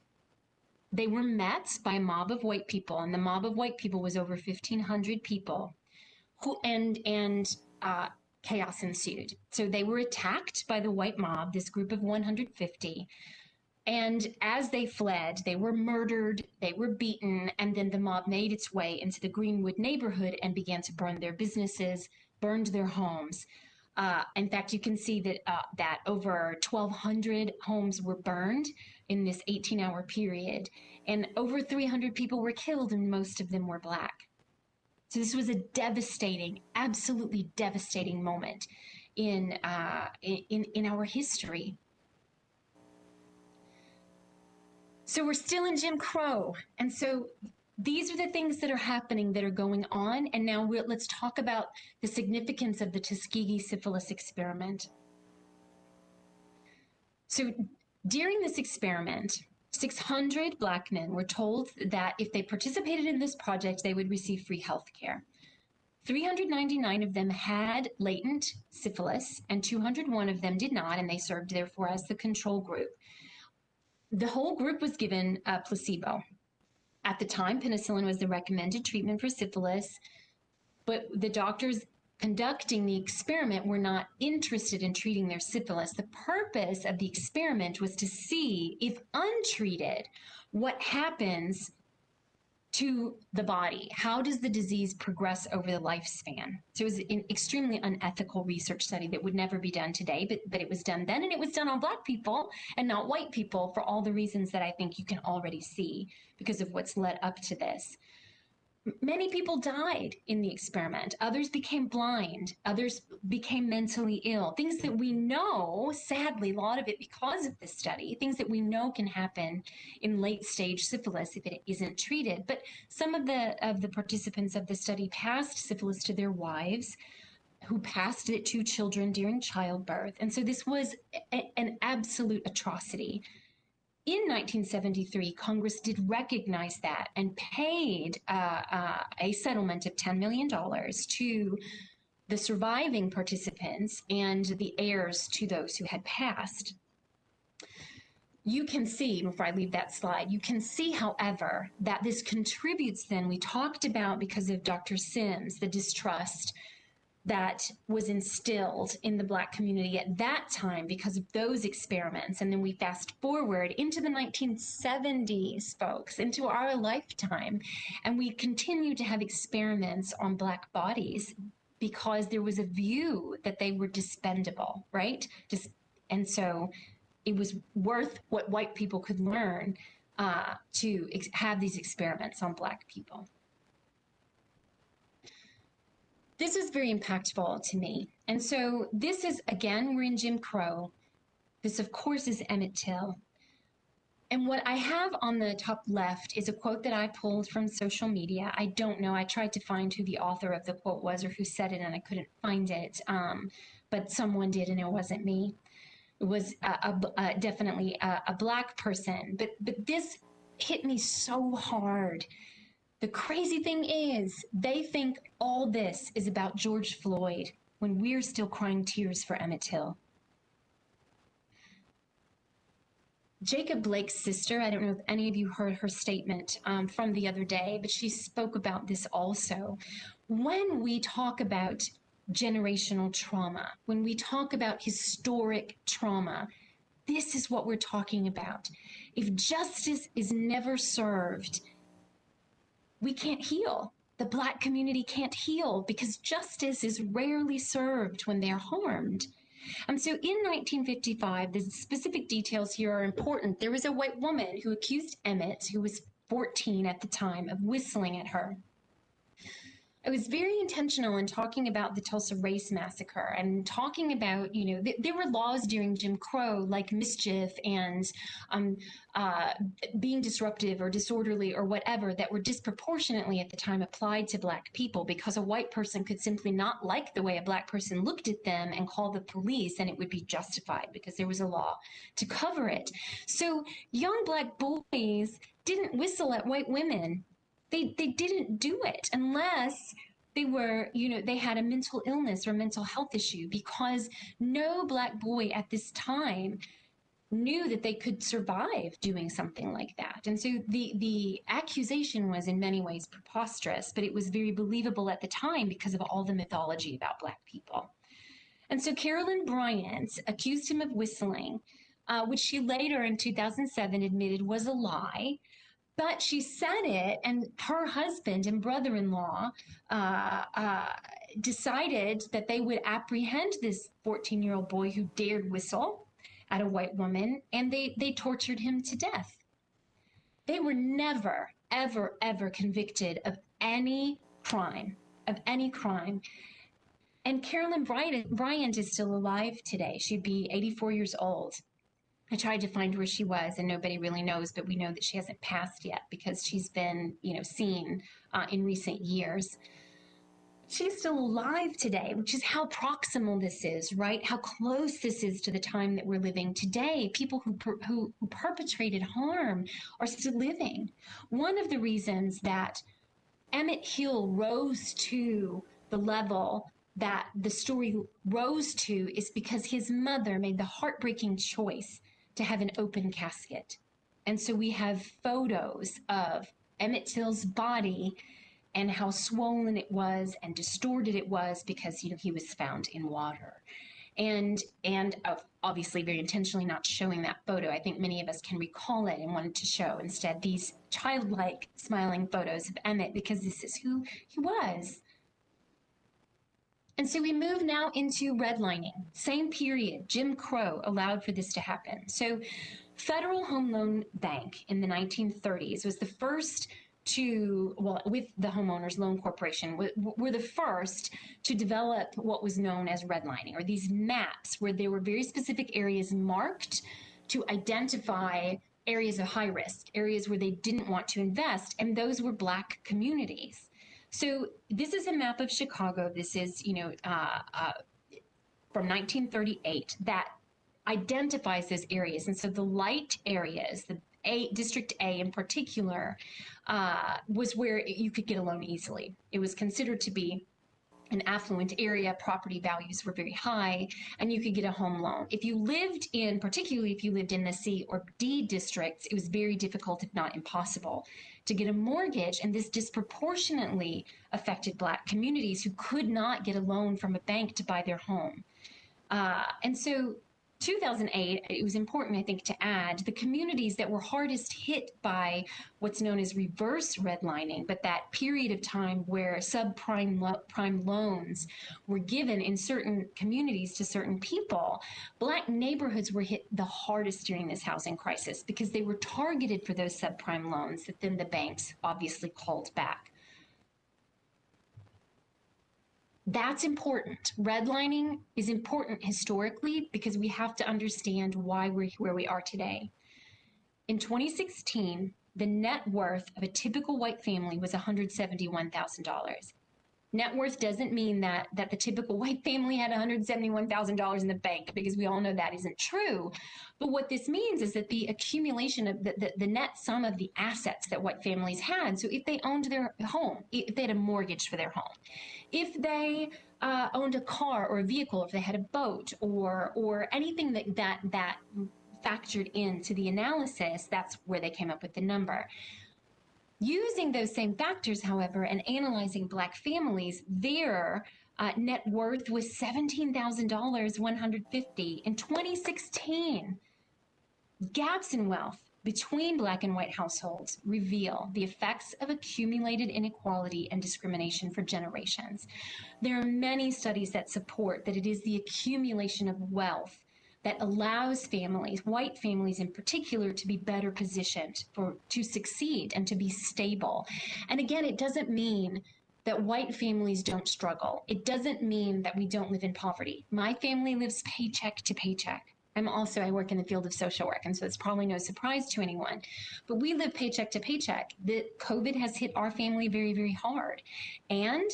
They were met by a mob of white people, and the mob of white people was over 1,500 people, and chaos ensued. So they were attacked by the white mob, this group of 150, and as they fled, they were murdered, they were beaten, and then the mob made its way into the Greenwood neighborhood and began to burn their businesses, burned their homes. In fact, you can see that over 1,200 homes were burned in this 18-hour period, and over 300 people were killed, and most of them were Black. So this was a devastating, absolutely devastating moment in our history. So we're still in Jim Crow, and so these are the things that are happening, that are going on, and now let's talk about the significance of the Tuskegee syphilis experiment. So during this experiment, 600 Black men were told that if they participated in this project, they would receive free health care. 399 of them had latent syphilis, and 201 of them did not, and they served therefore as the control group. The whole group was given a placebo. At the time, penicillin was the recommended treatment for syphilis, but the doctors conducting the experiment were not interested in treating their syphilis. The purpose of the experiment was to see, if untreated, what happens to the body. How does the disease progress over the lifespan? So it was an extremely unethical research study that would never be done today, but it was done then, and it was done on Black people and not white people for all the reasons that I think you can already see because of what's led up to this. Many people died in the experiment. Others became blind. Others became mentally ill. Things that we know, sadly, a lot of it because of this study, things that we know can happen in late stage syphilis if it isn't treated. But some of the participants of the study passed syphilis to their wives, who passed it to children during childbirth. And so this was an absolute atrocity. In 1973, Congress did recognize that and paid a settlement of $10 million to the surviving participants and the heirs to those who had passed. You can see, before I leave that slide, you can see, however, that this contributes then, we talked about because of Dr. Sims, the distrust that was instilled in the Black community at that time because of those experiments. And then we fast forward into the 1970s, folks, into our lifetime, and we continue to have experiments on Black bodies because there was a view that they were dispendable, right? And so it was worth what white people could learn to have these experiments on Black people. This is very impactful to me. And so this is, again, we're in Jim Crow. This, of course, is Emmett Till. And what I have on the top left is a quote that I pulled from social media. I don't know. I tried to find who the author of the quote was or who said it, and I couldn't find it. But someone did, and it wasn't me. It was definitely a Black person. But this hit me so hard. The crazy thing is, they think all this is about George Floyd when we're still crying tears for Emmett Till. Jacob Blake's sister, I don't know if any of you heard her statement from the other day, but she spoke about this also. When we talk about generational trauma, when we talk about historic trauma, this is what we're talking about. If justice is never served, we can't heal. The Black community can't heal because justice is rarely served when they're harmed. And so in 1955, the specific details here are important. There was a white woman who accused Emmett, who was 14 at the time, of whistling at her. I was very intentional in talking about the Tulsa Race Massacre and talking about, there were laws during Jim Crow like mischief and being disruptive or disorderly or whatever that were disproportionately at the time applied to Black people because a white person could simply not like the way a Black person looked at them and call the police, and it would be justified because there was a law to cover it. So young Black boys didn't whistle at white women. They didn't do it unless they were, they had a mental illness or mental health issue, because no Black boy at this time knew that they could survive doing something like that. And so the accusation was in many ways preposterous, but it was very believable at the time because of all the mythology about Black people. And so Carolyn Bryant accused him of whistling, which she later in 2007 admitted was a lie. But she said it, and her husband and brother-in-law decided that they would apprehend this 14-year-old boy who dared whistle at a white woman, and they tortured him to death. They were never, ever, ever convicted of any crime, And Carolyn Bryant is still alive today. She'd be 84 years old. I tried to find where she was, and nobody really knows, but we know that she hasn't passed yet because she's been, seen in recent years. She's still alive today, which is how proximal this is, right? How close this is to the time that we're living today. People who perpetrated harm are still living. One of the reasons that Emmett Till rose to the level that the story rose to is because his mother made the heartbreaking choice to have an open casket. And so we have photos of Emmett Till's body and how swollen it was and distorted it was because, you know, he was found in water. And obviously very intentionally not showing that photo. I think many of us can recall it and wanted to show instead these childlike smiling photos of Emmett because this is who he was. And so we move now into redlining. Same period, Jim Crow allowed for this to happen. So Federal Home Loan Bank in the 1930s was the first to, well, with the Homeowners Loan Corporation, were the first to develop what was known as redlining, or these maps where there were very specific areas marked to identify areas of high risk, areas where they didn't want to invest, and those were Black communities. So this is a map of Chicago. This is, you know, from 1938 that identifies those areas. And so the light areas, the District A in particular, was where you could get a loan easily. It was considered to be an affluent area, property values were very high, and you could get a home loan. If you lived in, particularly if you lived in the C or D districts, it was very difficult, if not impossible, to get a mortgage, and this disproportionately affected Black communities who could not get a loan from a bank to buy their home. And so 2008, it was important, I think, to add the communities that were hardest hit by what's known as reverse redlining, but that period of time where prime loans were given in certain communities to certain people. Black neighborhoods were hit the hardest during this housing crisis because they were targeted for those subprime loans that then the banks obviously called back. That's important. Redlining is important historically because we have to understand why we're where we are today. In 2016, the net worth of a typical white family was $171,000. Net worth doesn't mean that the typical white family had $171,000 in the bank, because we all know that isn't true. But what this means is that the accumulation of the net sum of the assets that white families had, so if they owned their home, if they had a mortgage for their home, if they owned a car or a vehicle, if they had a boat or anything that factored into the analysis, that's where they came up with the number. Using those same factors, however, and analyzing Black families, their net worth was $17,150 in 2016. Gaps in wealth between Black and white households reveal the effects of accumulated inequality and discrimination for generations. There are many studies that support that it is the accumulation of wealth that allows families, white families in particular, to be better positioned to succeed and to be stable. And again, it doesn't mean that white families don't struggle. It doesn't mean that we don't live in poverty. My family lives paycheck to paycheck. I work in the field of social work, and so it's probably no surprise to anyone. But we live paycheck to paycheck. The COVID has hit our family very, very hard. And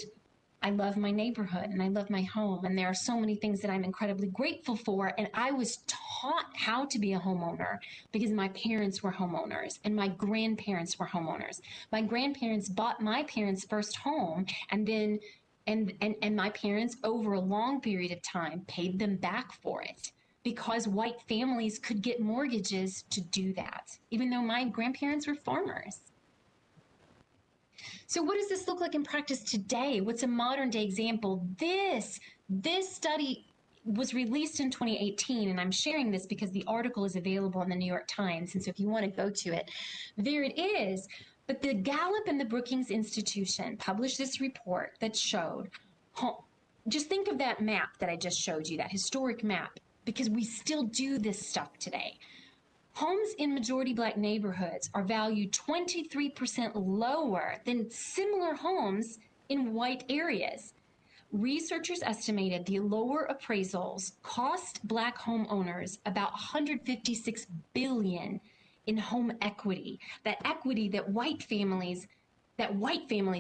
I love my neighborhood and I love my home. And there are so many things that I'm incredibly grateful for. And I was taught how to be a homeowner because my parents were homeowners and my grandparents were homeowners. My grandparents bought my parents' first home, and then and my parents over a long period of time paid them back for it, because white families could get mortgages to do that, even though my grandparents were farmers. So what does this look like in practice today? What's a modern day example? This study was released in 2018, and I'm sharing this because the article is available in the New York Times, and so if you want to go to it, there it is. But the Gallup and the Brookings Institution published this report that showed, just think of that map that I just showed you, that historic map, because we still do this stuff today. Homes in majority Black neighborhoods are valued 23% lower than similar homes in white areas. Researchers estimated the lower appraisals cost Black homeowners about $156 billion in home equity, that equity that white families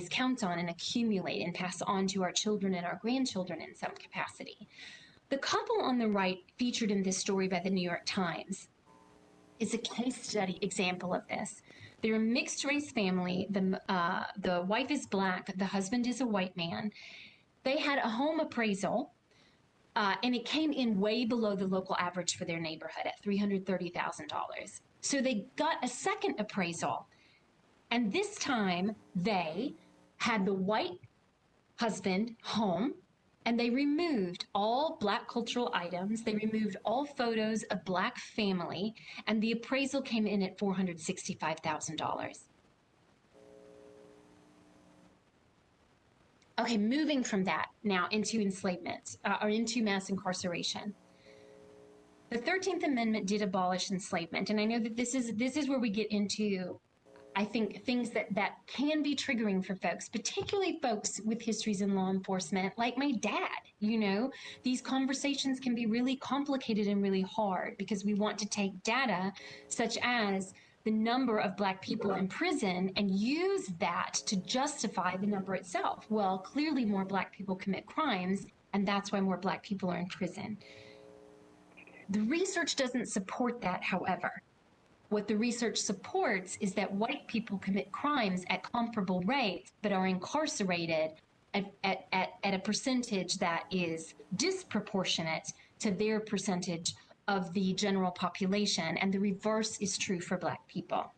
count on and accumulate and pass on to our children and our grandchildren in some capacity. The couple on the right, featured in this story by the New York Times, is a case study example of this. They're a mixed race family. The wife is Black, the husband is a white man. They had a home appraisal, and it came in way below the local average for their neighborhood at $330,000. So they got a second appraisal, and this time they had the white husband home, and they removed all Black cultural items. They removed all photos of Black family, and the appraisal came in at $465,000. Okay, moving from that now into enslavement, or into mass incarceration. The 13th Amendment did abolish enslavement, and I know that this is where we get into, I think, things that can be triggering for folks, particularly folks with histories in law enforcement, like my dad. You know, these conversations can be really complicated and really hard because we want to take data such as the number of Black people in prison and use that to justify the number itself. Well, clearly more Black people commit crimes, and that's why more Black people are in prison. The research doesn't support that, however. What the research supports is that white people commit crimes at comparable rates, but are incarcerated at a percentage that is disproportionate to their percentage of the general population, and the reverse is true for Black people.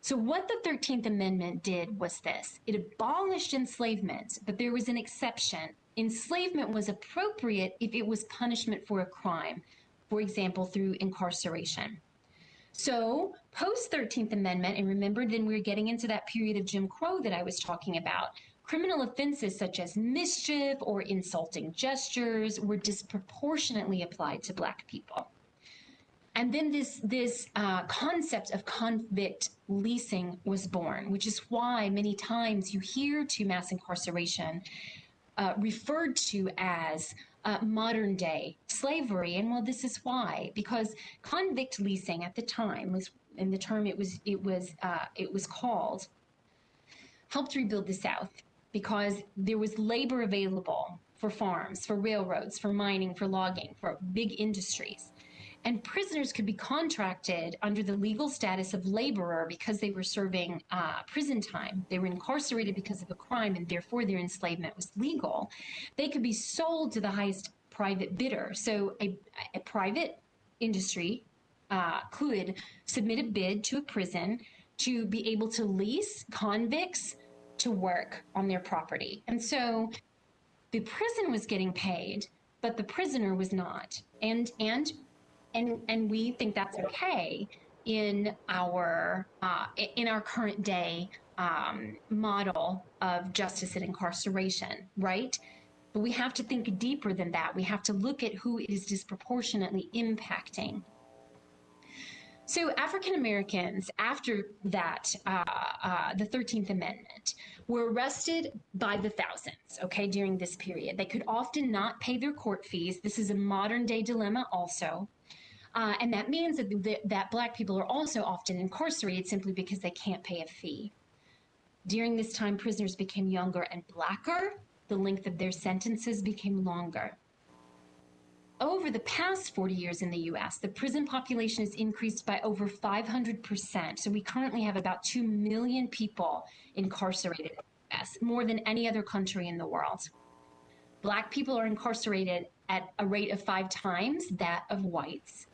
So what the 13th Amendment did was this. It abolished enslavement, but there was an exception. Enslavement was appropriate if it was punishment for a crime, for example, through incarceration. So post 13th Amendment, and remember then we're getting into that period of Jim Crow that I was talking about, criminal offenses such as mischief or insulting gestures were disproportionately applied to Black people. And then this concept of convict leasing was born, which is why many times you hear to mass incarceration referred to as modern day slavery. And well, this is why, because convict leasing at the time was, in the term it was called, helped rebuild the South because there was labor available for farms, for railroads, for mining, for logging, for big industries. And prisoners could be contracted under the legal status of laborer because they were serving prison time. They were incarcerated because of a crime, and therefore their enslavement was legal. They could be sold to the highest private bidder. So a private industry could submit a bid to a prison to be able to lease convicts to work on their property. And so the prison was getting paid, but the prisoner was not. And we think that's okay in our current day model of justice and incarceration, right? But we have to think deeper than that. We have to look at who it is disproportionately impacting. So African Americans, after that, the 13th Amendment, were arrested by the thousands, okay, during this period. They could often not pay their court fees. This is a modern day dilemma also. And that means that Black people are also often incarcerated simply because they can't pay a fee. During this time, prisoners became younger and Blacker. The length of their sentences became longer. Over the past 40 years in the US, the prison population has increased by over 500%. So we currently have about 2 million people incarcerated in the US, more than any other country in the world. Black people are incarcerated at a rate of 5 times that of whites.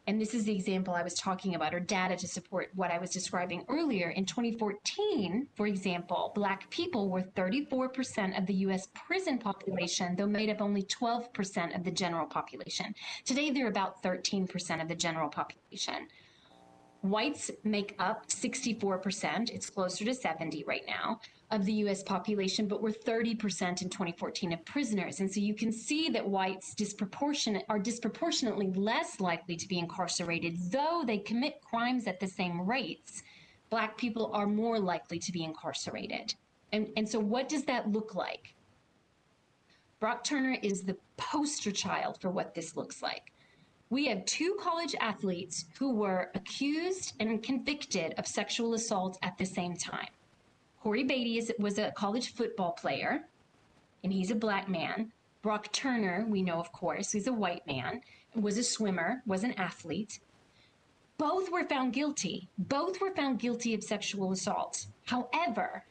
And this is the example I was talking about, or data to support what I was describing earlier. In 2014, for example, Black people were 34% of the US prison population, though made up only 12% of the general population. Today, they're about 13% of the general population. Whites make up 64%, it's closer to 70 right now, of the US population, but we're 30% in 2014 of prisoners. And so you can see that whites are disproportionately less likely to be incarcerated, though they commit crimes at the same rates. Black people are more likely to be incarcerated. And so what does that look like? Brock Turner is the poster child for what this looks like. We have 2 college athletes who were accused and convicted of sexual assault at the same time. Corey Beatty was a college football player, and he's a Black man. Brock Turner, we know, of course, he's a white man, was a swimmer, was an athlete. Both were found guilty. Both were found guilty of sexual assault. However,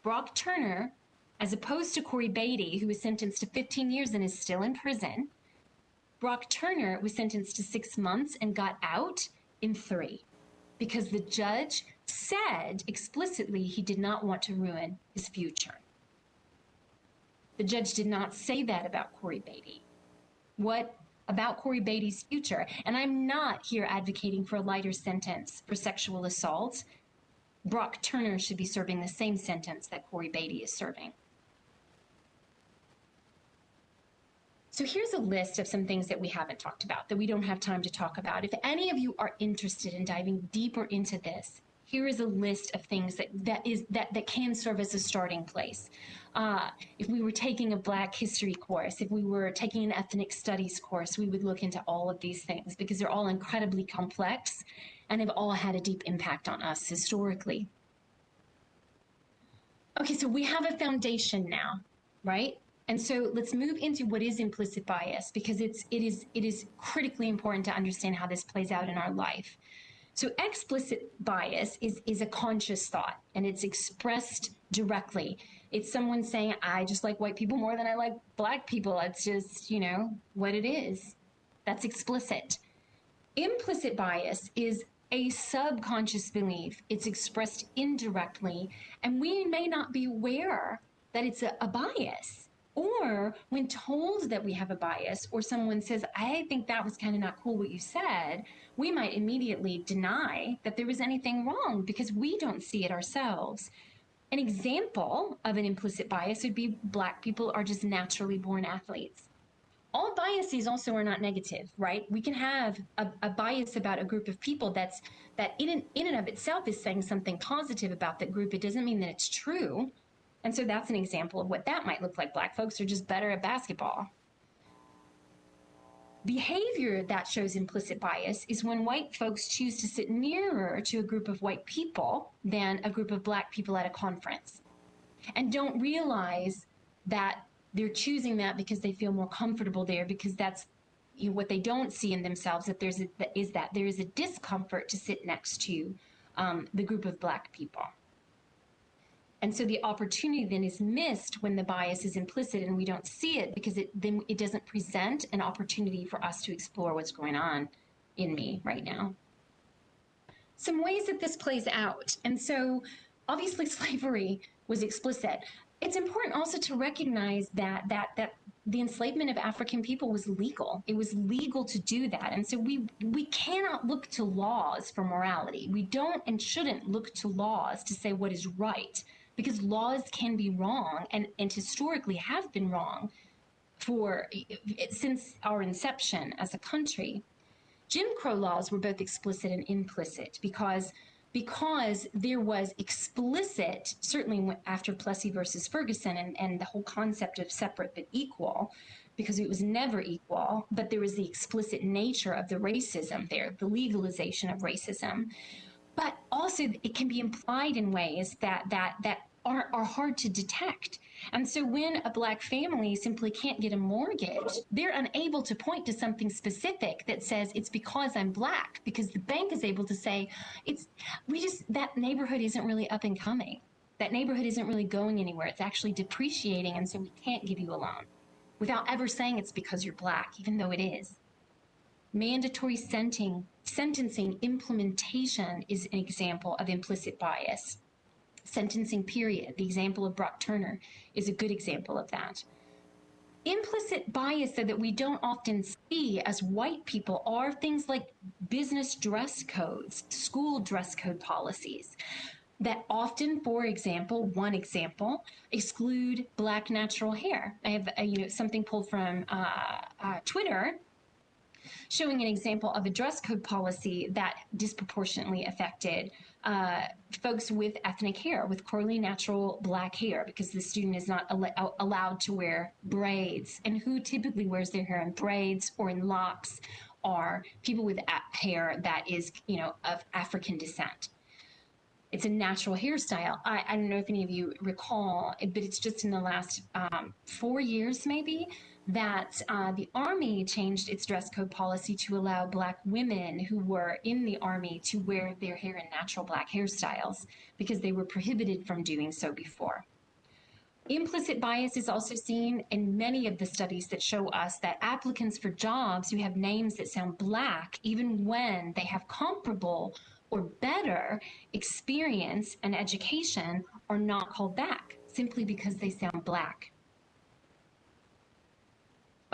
Brock Turner, as opposed to Corey Beatty, who was sentenced to 15 years and is still in prison, Brock Turner was sentenced to 6 months and got out in 3 because the judge said explicitly he did not want to ruin his future. The judge did not say that about Corey Beatty. What about Corey Beatty's future? And I'm not here advocating for a lighter sentence for sexual assault. Brock Turner should be serving the same sentence that Corey Beatty is serving. So here's a list of some things that we haven't talked about, that we don't have time to talk about. If any of you are interested in diving deeper into this, here is a list of things that can serve as a starting place. If we were taking a Black history course, if we were taking an ethnic studies course, we would look into all of these things because they're all incredibly complex and have all had a deep impact on us historically. Okay, so we have a foundation now, right? And so let's move into what is implicit bias, because it is critically important to understand how this plays out in our life. So explicit bias is a conscious thought, and it's expressed directly. It's someone saying, I just like white people more than I like Black people. It's just, you know, what it is. That's explicit. Implicit bias is a subconscious belief. It's expressed indirectly, and we may not be aware that it's a bias. Or when told that we have a bias, or someone says, I think that was kind of not cool what you said, we might immediately deny that there was anything wrong because we don't see it ourselves. An example of an implicit bias would be Black people are just naturally born athletes. All biases also are not negative, right? We can have a bias about a group of people that in and of itself is saying something positive about that group. It doesn't mean that it's true. And so that's an example of what that might look like. Black folks are just better at basketball. Behavior that shows implicit bias is when white folks choose to sit nearer to a group of white people than a group of Black people at a conference, and don't realize that they're choosing that because they feel more comfortable there, because that's what they don't see in themselves, that there is a discomfort to sit next to the group of Black people. And so the opportunity then is missed when the bias is implicit and we don't see it, because then it doesn't present an opportunity for us to explore what's going on in me right now. Some ways that this plays out. And so obviously slavery was explicit. It's important also to recognize that the enslavement of African people was legal. It was legal to do that. And so we cannot look to laws for morality. We don't and shouldn't look to laws to say what is right, because laws can be wrong and historically have been wrong since our inception as a country. Jim Crow laws were both explicit and implicit because there was explicit, certainly after Plessy versus Ferguson and the whole concept of separate but equal, because it was never equal, but there was the explicit nature of the racism there, the legalization of racism. But also it can be implied in ways that are hard to detect. And so when a Black family simply can't get a mortgage, they're unable to point to something specific that says it's because I'm Black, because the bank is able to say that neighborhood isn't really up and coming. That neighborhood isn't really going anywhere. It's actually depreciating, and so we can't give you a loan, without ever saying it's because you're Black, even though it is. Mandatory sentencing implementation is an example of implicit bias. Sentencing period, the example of Brock Turner, is a good example of that. Implicit bias, though, that we don't often see as white people are things like business dress codes, school dress code policies, that often, for example, one example, exclude Black natural hair. I have something pulled from Twitter showing an example of a dress code policy that disproportionately affected folks with ethnic hair, with curly natural Black hair, because the student is not allowed to wear braids. And who typically wears their hair in braids or in locks are people with hair that is, of African descent. It's a natural hairstyle. I don't know if any of you recall, but it's just in the last 4 years maybe, that the Army changed its dress code policy to allow Black women who were in the Army to wear their hair in natural Black hairstyles, because they were prohibited from doing so before. Implicit bias is also seen in many of the studies that show us that applicants for jobs who have names that sound Black, even when they have comparable or better experience and education are not called back simply because they sound Black.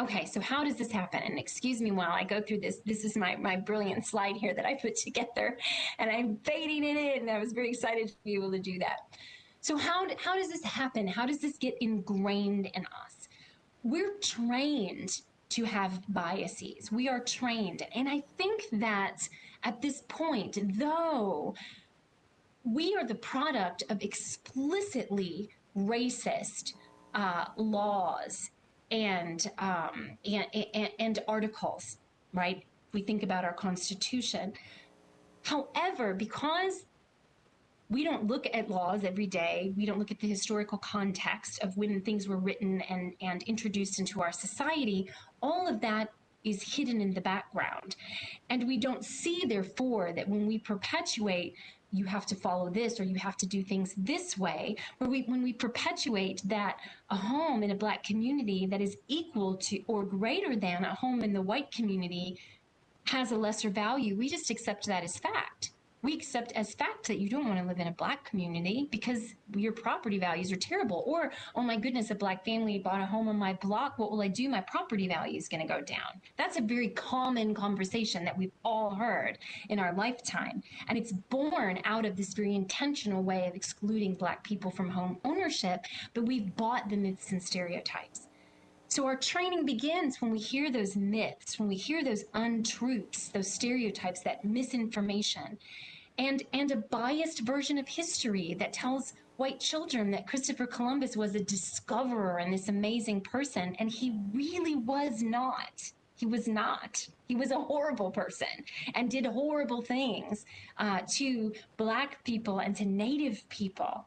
Okay, so how does this happen? And excuse me while I go through this. This is my brilliant slide here that I put together, and I'm fading it in, and I was very excited to be able to do that. So how does this happen? How does this get ingrained in us? We're trained to have biases. We are trained. And I think that at this point, though we are the product of explicitly racist laws and articles, right? We think about our Constitution. However, because we don't look at laws every day, we don't look at the historical context of when things were written and introduced into our society, all of that is hidden in the background. And we don't see, therefore, that when we perpetuate you have to follow this or you have to do things this way, or when we perpetuate that a home in a Black community that is equal to or greater than a home in the white community has a lesser value, we just accept that as fact. We accept as fact that you don't want to live in a Black community because your property values are terrible. Or, oh my goodness, a Black family bought a home on my block. What will I do? My property value is going to go down. That's a very common conversation that we've all heard in our lifetime. And it's born out of this very intentional way of excluding Black people from home ownership, but we've bought the myths and stereotypes. So our training begins when we hear those myths, when we hear those untruths, those stereotypes, that misinformation, and a biased version of history that tells white children that Christopher Columbus was a discoverer and this amazing person, and he really was not. He was not. He was a horrible person and did horrible things to Black people and to Native people.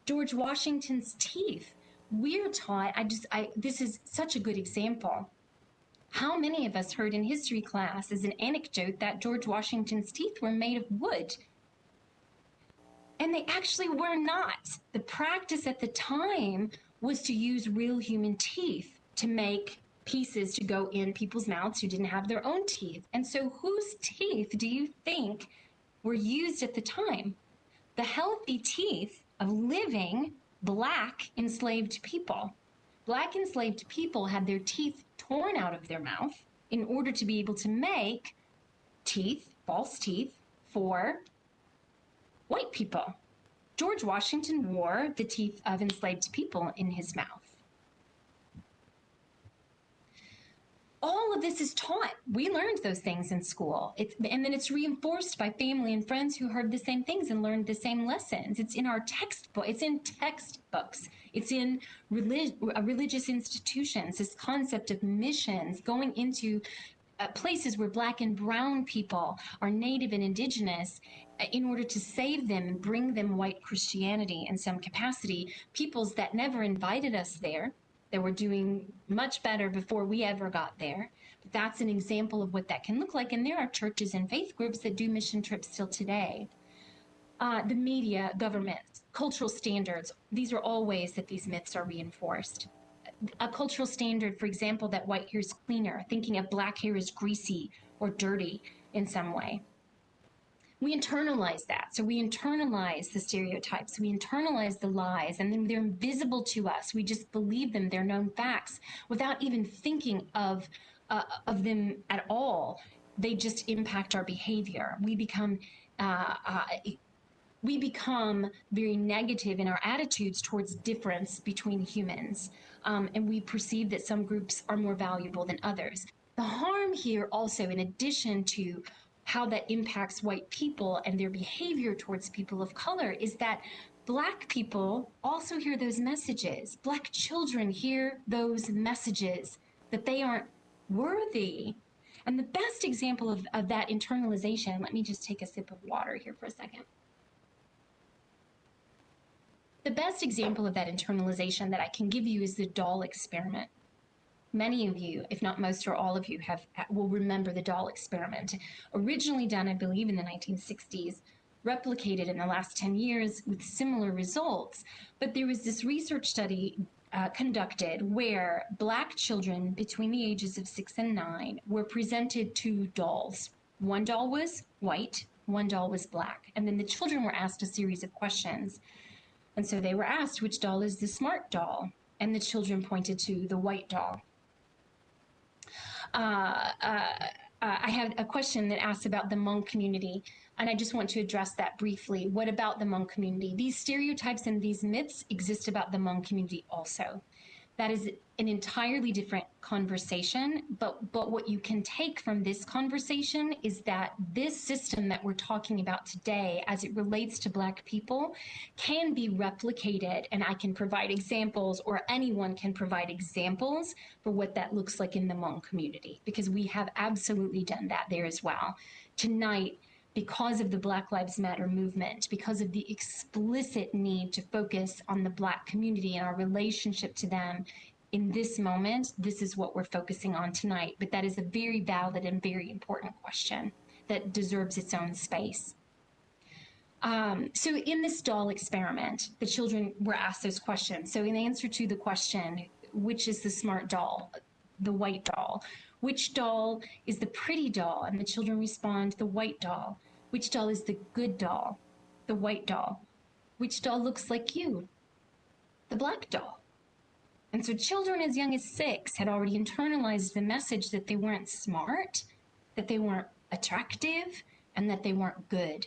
George Washington's teeth. We're taught, this is such a good example. How many of us heard in history class as an anecdote that George Washington's teeth were made of wood? And they actually were not. The practice at the time was to use real human teeth to make pieces to go in people's mouths who didn't have their own teeth. And so whose teeth do you think were used at the time? The healthy teeth of living Black enslaved people. Black enslaved people had their teeth torn out of their mouth in order to be able to make teeth, false teeth, for white people. George Washington wore the teeth of enslaved people in his mouth. All of this is taught. We learned those things in school. And then it's reinforced by family and friends who heard the same things and learned the same lessons. It's in our textbook. It's in textbooks. It's in religious institutions. This concept of missions, going into places where Black and brown people are Native and Indigenous in order to save them and bring them white Christianity in some capacity, peoples that never invited us there. They were doing much better before we ever got there. But that's an example of what that can look like. And there are churches and faith groups that do mission trips still today. The media, government, cultural standards, these are all ways that these myths are reinforced. A cultural standard, for example, that white hair is cleaner, thinking of Black hair as greasy or dirty in some way. We internalize that. So we internalize the stereotypes, we internalize the lies, and then they're invisible to us. We just believe them, they're known facts, without even thinking of them at all. They just impact our behavior. We become very negative in our attitudes towards difference between humans, and we perceive that some groups are more valuable than others. The harm here also, in addition to how that impacts white people and their behavior towards people of color, is that Black people also hear those messages. Black children hear those messages that they aren't worthy. And the best example of that internalization, let me just take a sip of water here for a second. The best example of that internalization that I can give you is the doll experiment. Many of you, if not most or all of you, will remember the doll experiment. Originally done, I believe, in the 1960s, replicated in the last 10 years with similar results. But there was this research study conducted where Black children between the ages of 6 and 9 were presented two dolls. One doll was white, One doll was black. And then the children were asked a series of questions. And so they were asked, which doll is the smart doll? And the children pointed to the white doll. I have a question that asks about the Hmong community, and I just want to address that briefly. What about the Hmong community? These stereotypes and these myths exist about the Hmong community also. That is an entirely different conversation, but what you can take from this conversation is that this system that we're talking about today, as it relates to Black people, can be replicated, and I can provide examples, or anyone can provide examples for what that looks like in the Hmong community, because we have absolutely done that there as well. Tonight, because of the Black Lives Matter movement, because of the explicit need to focus on the Black community and our relationship to them in this moment, this is what we're focusing on tonight. But that is a very valid and very important question that deserves its own space. So in this doll experiment, the children were asked those questions. So in answer to the question, which is the smart doll? The white doll. Which doll is the pretty doll? And the children respond, the white doll. Which doll is the good doll? The white doll. Which doll looks like you? The black doll. And so children as young as 6 had already internalized the message that they weren't smart, that they weren't attractive, and that they weren't good.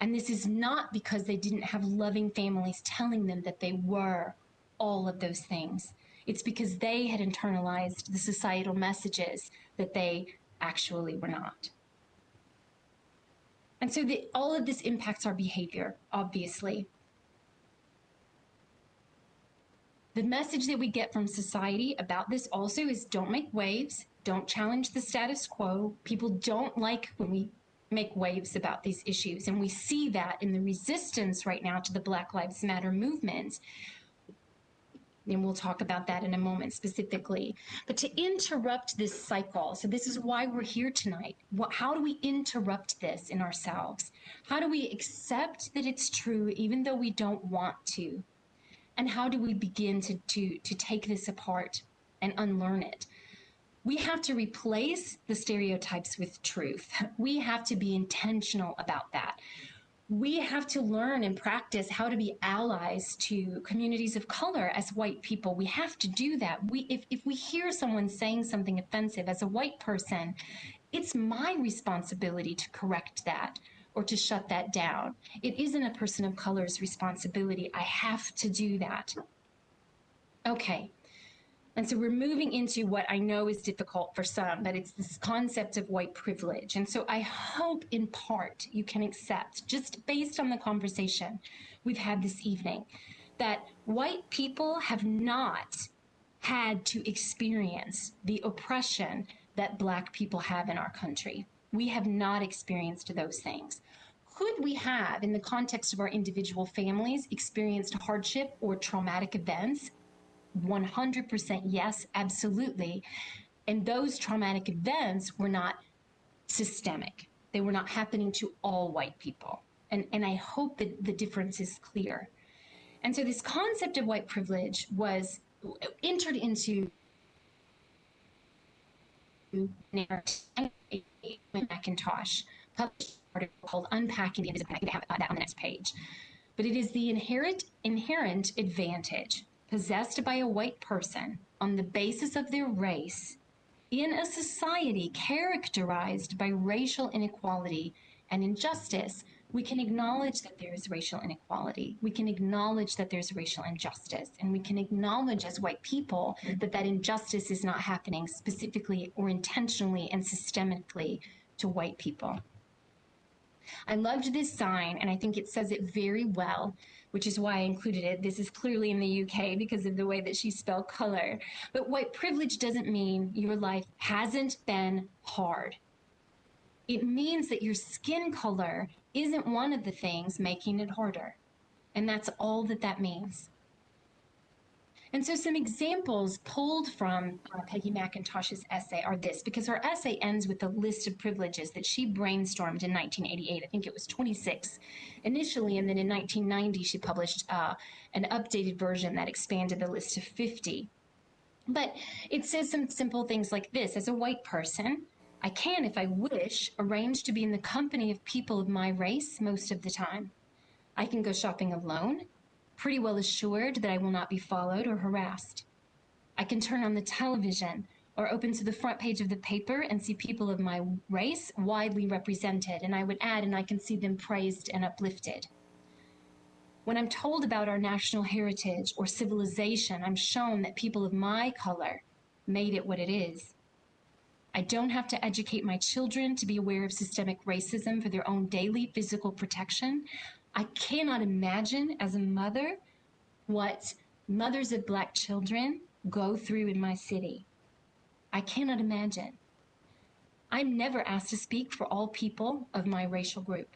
And this is not because they didn't have loving families telling them that they were all of those things. It's because they had internalized the societal messages that they actually were not. And so all of this impacts our behavior, obviously. The message that we get from society about this also is don't make waves, don't challenge the status quo. People don't like when we make waves about these issues. And we see that in the resistance right now to the Black Lives Matter movement. And we'll talk about that in a moment specifically. But to interrupt this cycle, so this is why we're here tonight. How do we interrupt this in ourselves? How do we accept that it's true even though we don't want to? And how do we begin to take this apart and unlearn it? We have to replace the stereotypes with truth. We have to be intentional about that. We have to learn and practice how to be allies to communities of color as white people. We have to do that. If we hear someone saying something offensive as a white person, it's my responsibility to correct that or to shut that down. It isn't a person of color's responsibility. I have to do that. Okay. And so we're moving into what I know is difficult for some, but it's this concept of white privilege. And so I hope in part you can accept, just based on the conversation we've had this evening, that white people have not had to experience the oppression that Black people have in our country. We have not experienced those things. Could we have, in the context of our individual families, experienced hardship or traumatic events? 100% yes, absolutely. And those traumatic events were not systemic. They were not happening to all white people. And I hope that the difference is clear. And so this concept of white privilege was entered into Macintosh, published an article called Unpacking the Invisible. I think I have that on the next page. But it is the inherent advantage possessed by a white person on the basis of their race in a society characterized by racial inequality and injustice. We can acknowledge that there is racial inequality. We can acknowledge that there's racial injustice. And we can acknowledge as white people that that injustice is not happening specifically or intentionally and systemically to white people. I loved this sign, and I think it says it very well, which is why I included it. This is clearly in the UK because of the way that she spelled color. But white privilege doesn't mean your life hasn't been hard. It means that your skin color isn't one of the things making it harder. And that's all that that means. And so some examples pulled from Peggy Macintosh's essay are this, because her essay ends with a list of privileges that she brainstormed in 1988. I think it was 26 initially, and then in 1990 she published an updated version that expanded the list to 50. But it says some simple things like this. As a white person, I can, if I wish, arrange to be in the company of people of my race most of the time. I can go shopping alone, pretty well assured that I will not be followed or harassed. I can turn on the television or open to the front page of the paper and see people of my race widely represented, and I would add, and I can see them praised and uplifted. When I'm told about our national heritage or civilization, I'm shown that people of my color made it what it is. I don't have to educate my children to be aware of systemic racism for their own daily physical protection. I cannot imagine as a mother what mothers of Black children go through in my city. I cannot imagine. I'm never asked to speak for all people of my racial group.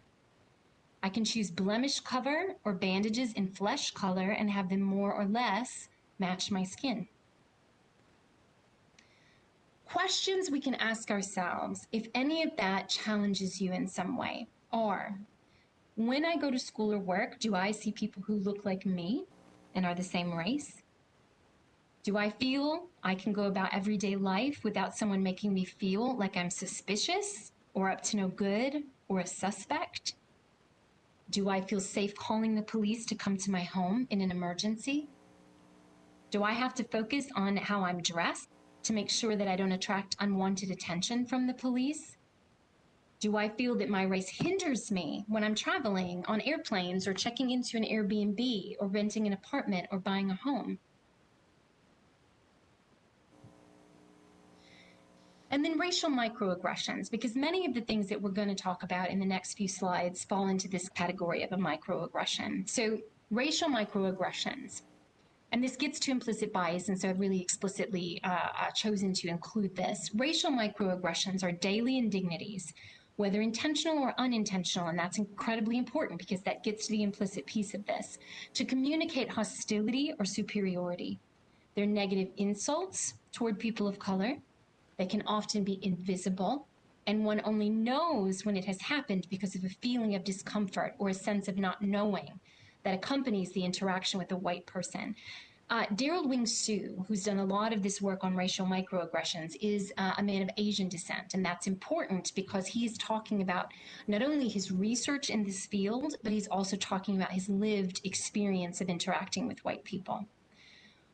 I can choose blemish cover or bandages in flesh color and have them more or less match my skin. Questions we can ask ourselves, if any of that challenges you in some way, are, when I go to school or work, do I see people who look like me and are the same race? Do I feel I can go about everyday life without someone making me feel like I'm suspicious or up to no good or a suspect? Do I feel safe calling the police to come to my home in an emergency? Do I have to focus on how I'm dressed to make sure that I don't attract unwanted attention from the police? Do I feel that my race hinders me when I'm traveling on airplanes or checking into an Airbnb or renting an apartment or buying a home? And then racial microaggressions, because many of the things that we're going to talk about in the next few slides fall into this category of a microaggression. So racial microaggressions. And this gets to implicit bias, and so I've really explicitly chosen to include this. Racial microaggressions are daily indignities, whether intentional or unintentional, and that's incredibly important because that gets to the implicit piece of this, to communicate hostility or superiority. They're negative insults toward people of color. They can often be invisible, and one only knows when it has happened because of a feeling of discomfort or a sense of not knowing that accompanies the interaction with a white person. Daryl Wing Su, who's done a lot of this work on racial microaggressions, is a man of Asian descent, and that's important because he's talking about not only his research in this field, but he's also talking about his lived experience of interacting with white people.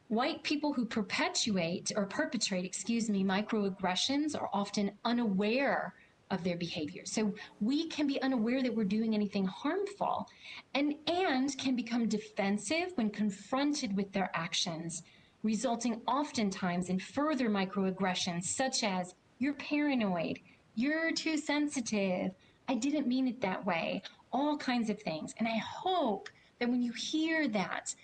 White people who perpetrate, microaggressions are often unaware of their behavior. So we can be unaware that we're doing anything harmful and can become defensive when confronted with their actions, resulting oftentimes in further microaggressions such as, you're paranoid, you're too sensitive, I didn't mean it that way, all kinds of things. And I hope that when you hear that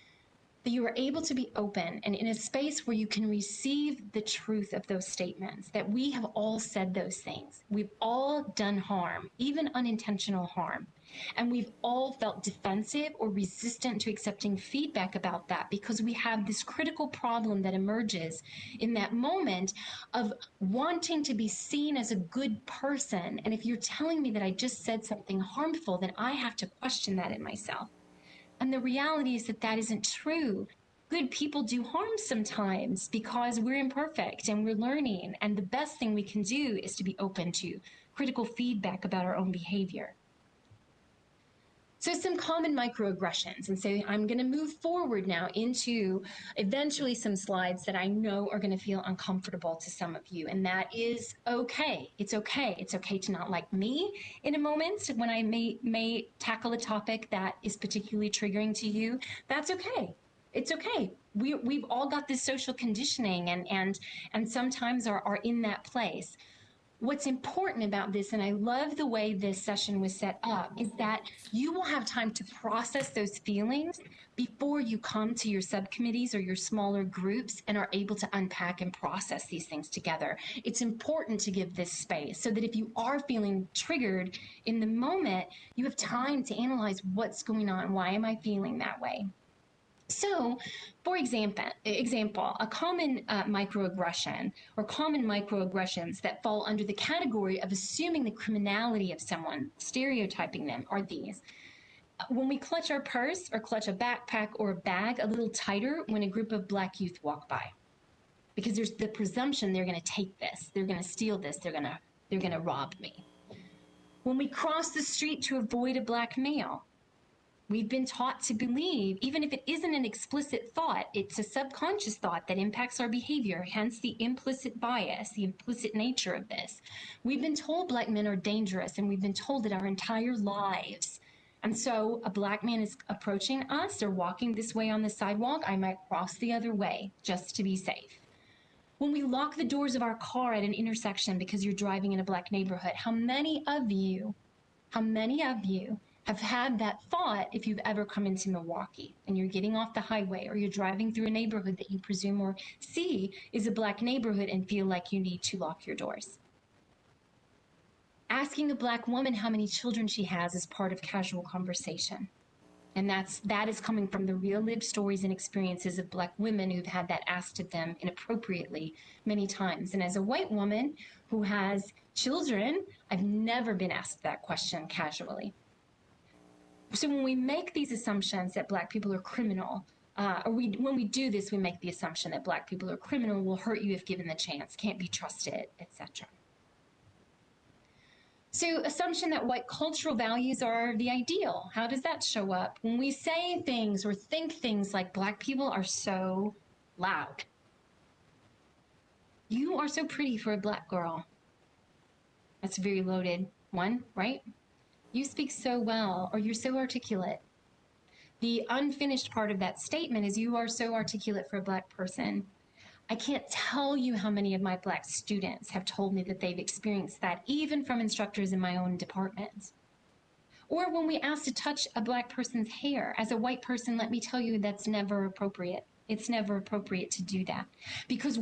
you are able to be open and in a space where you can receive the truth of those statements, that we have all said those things. We've all done harm, even unintentional harm. And we've all felt defensive or resistant to accepting feedback about that because we have this critical problem that emerges in that moment of wanting to be seen as a good person. And if you're telling me that I just said something harmful, then I have to question that in myself. And the reality is that that isn't true. Good people do harm sometimes because we're imperfect and we're learning. And the best thing we can do is to be open to critical feedback about our own behavior. So some common microaggressions. And so I'm going to move forward now into eventually some slides that I know are going to feel uncomfortable to some of you. And that is okay. It's okay. It's okay to not like me in a moment when I may tackle a topic that is particularly triggering to you. That's okay. It's okay. We've all got this social conditioning and sometimes are in that place. What's important about this, and I love the way this session was set up, is that you will have time to process those feelings before you come to your subcommittees or your smaller groups and are able to unpack and process these things together. It's important to give this space so that if you are feeling triggered in the moment, you have time to analyze what's going on. Why am I feeling that way? So, for example, a common microaggression or common microaggressions that fall under the category of assuming the criminality of someone, stereotyping them, are these. When we clutch our purse or clutch a backpack or a bag a little tighter when a group of Black youth walk by, because there's the presumption they're going to take this, they're going to steal this, they're going to they're going to rob me. When we cross the street to avoid a black male, we've been taught to believe, even if it isn't an explicit thought, it's a subconscious thought that impacts our behavior, hence the implicit bias, the implicit nature of this. We've been told black men are dangerous, and we've been told it our entire lives. And so a black man is approaching us or walking this way on the sidewalk, I might cross the other way just to be safe. When we lock the doors of our car at an intersection because you're driving in a black neighborhood, how many of you have had that thought if you've ever come into Milwaukee and you're getting off the highway or you're driving through a neighborhood that you presume or see is a black neighborhood and feel like you need to lock your doors? Asking a black woman how many children she has is part of casual conversation. And that is coming from the real lived stories and experiences of black women who've had that asked of them inappropriately many times. And as a white woman who has children, I've never been asked that question casually. So when we make these assumptions that black people are criminal, when we do this, we make the assumption that black people are criminal, will hurt you if given the chance, can't be trusted, etc. So assumption that white cultural values are the ideal. How does that show up? When we say things or think things like black people are so loud. You are so pretty for a black girl. That's a very loaded one, right? You speak so well, or you're so articulate. The unfinished part of that statement is you are so articulate for a black person. I can't tell you how many of my black students have told me that they've experienced that, even from instructors in my own department. Or when we ask to touch a black person's hair, as a white person, let me tell you that's never appropriate. It's never appropriate to do that. Because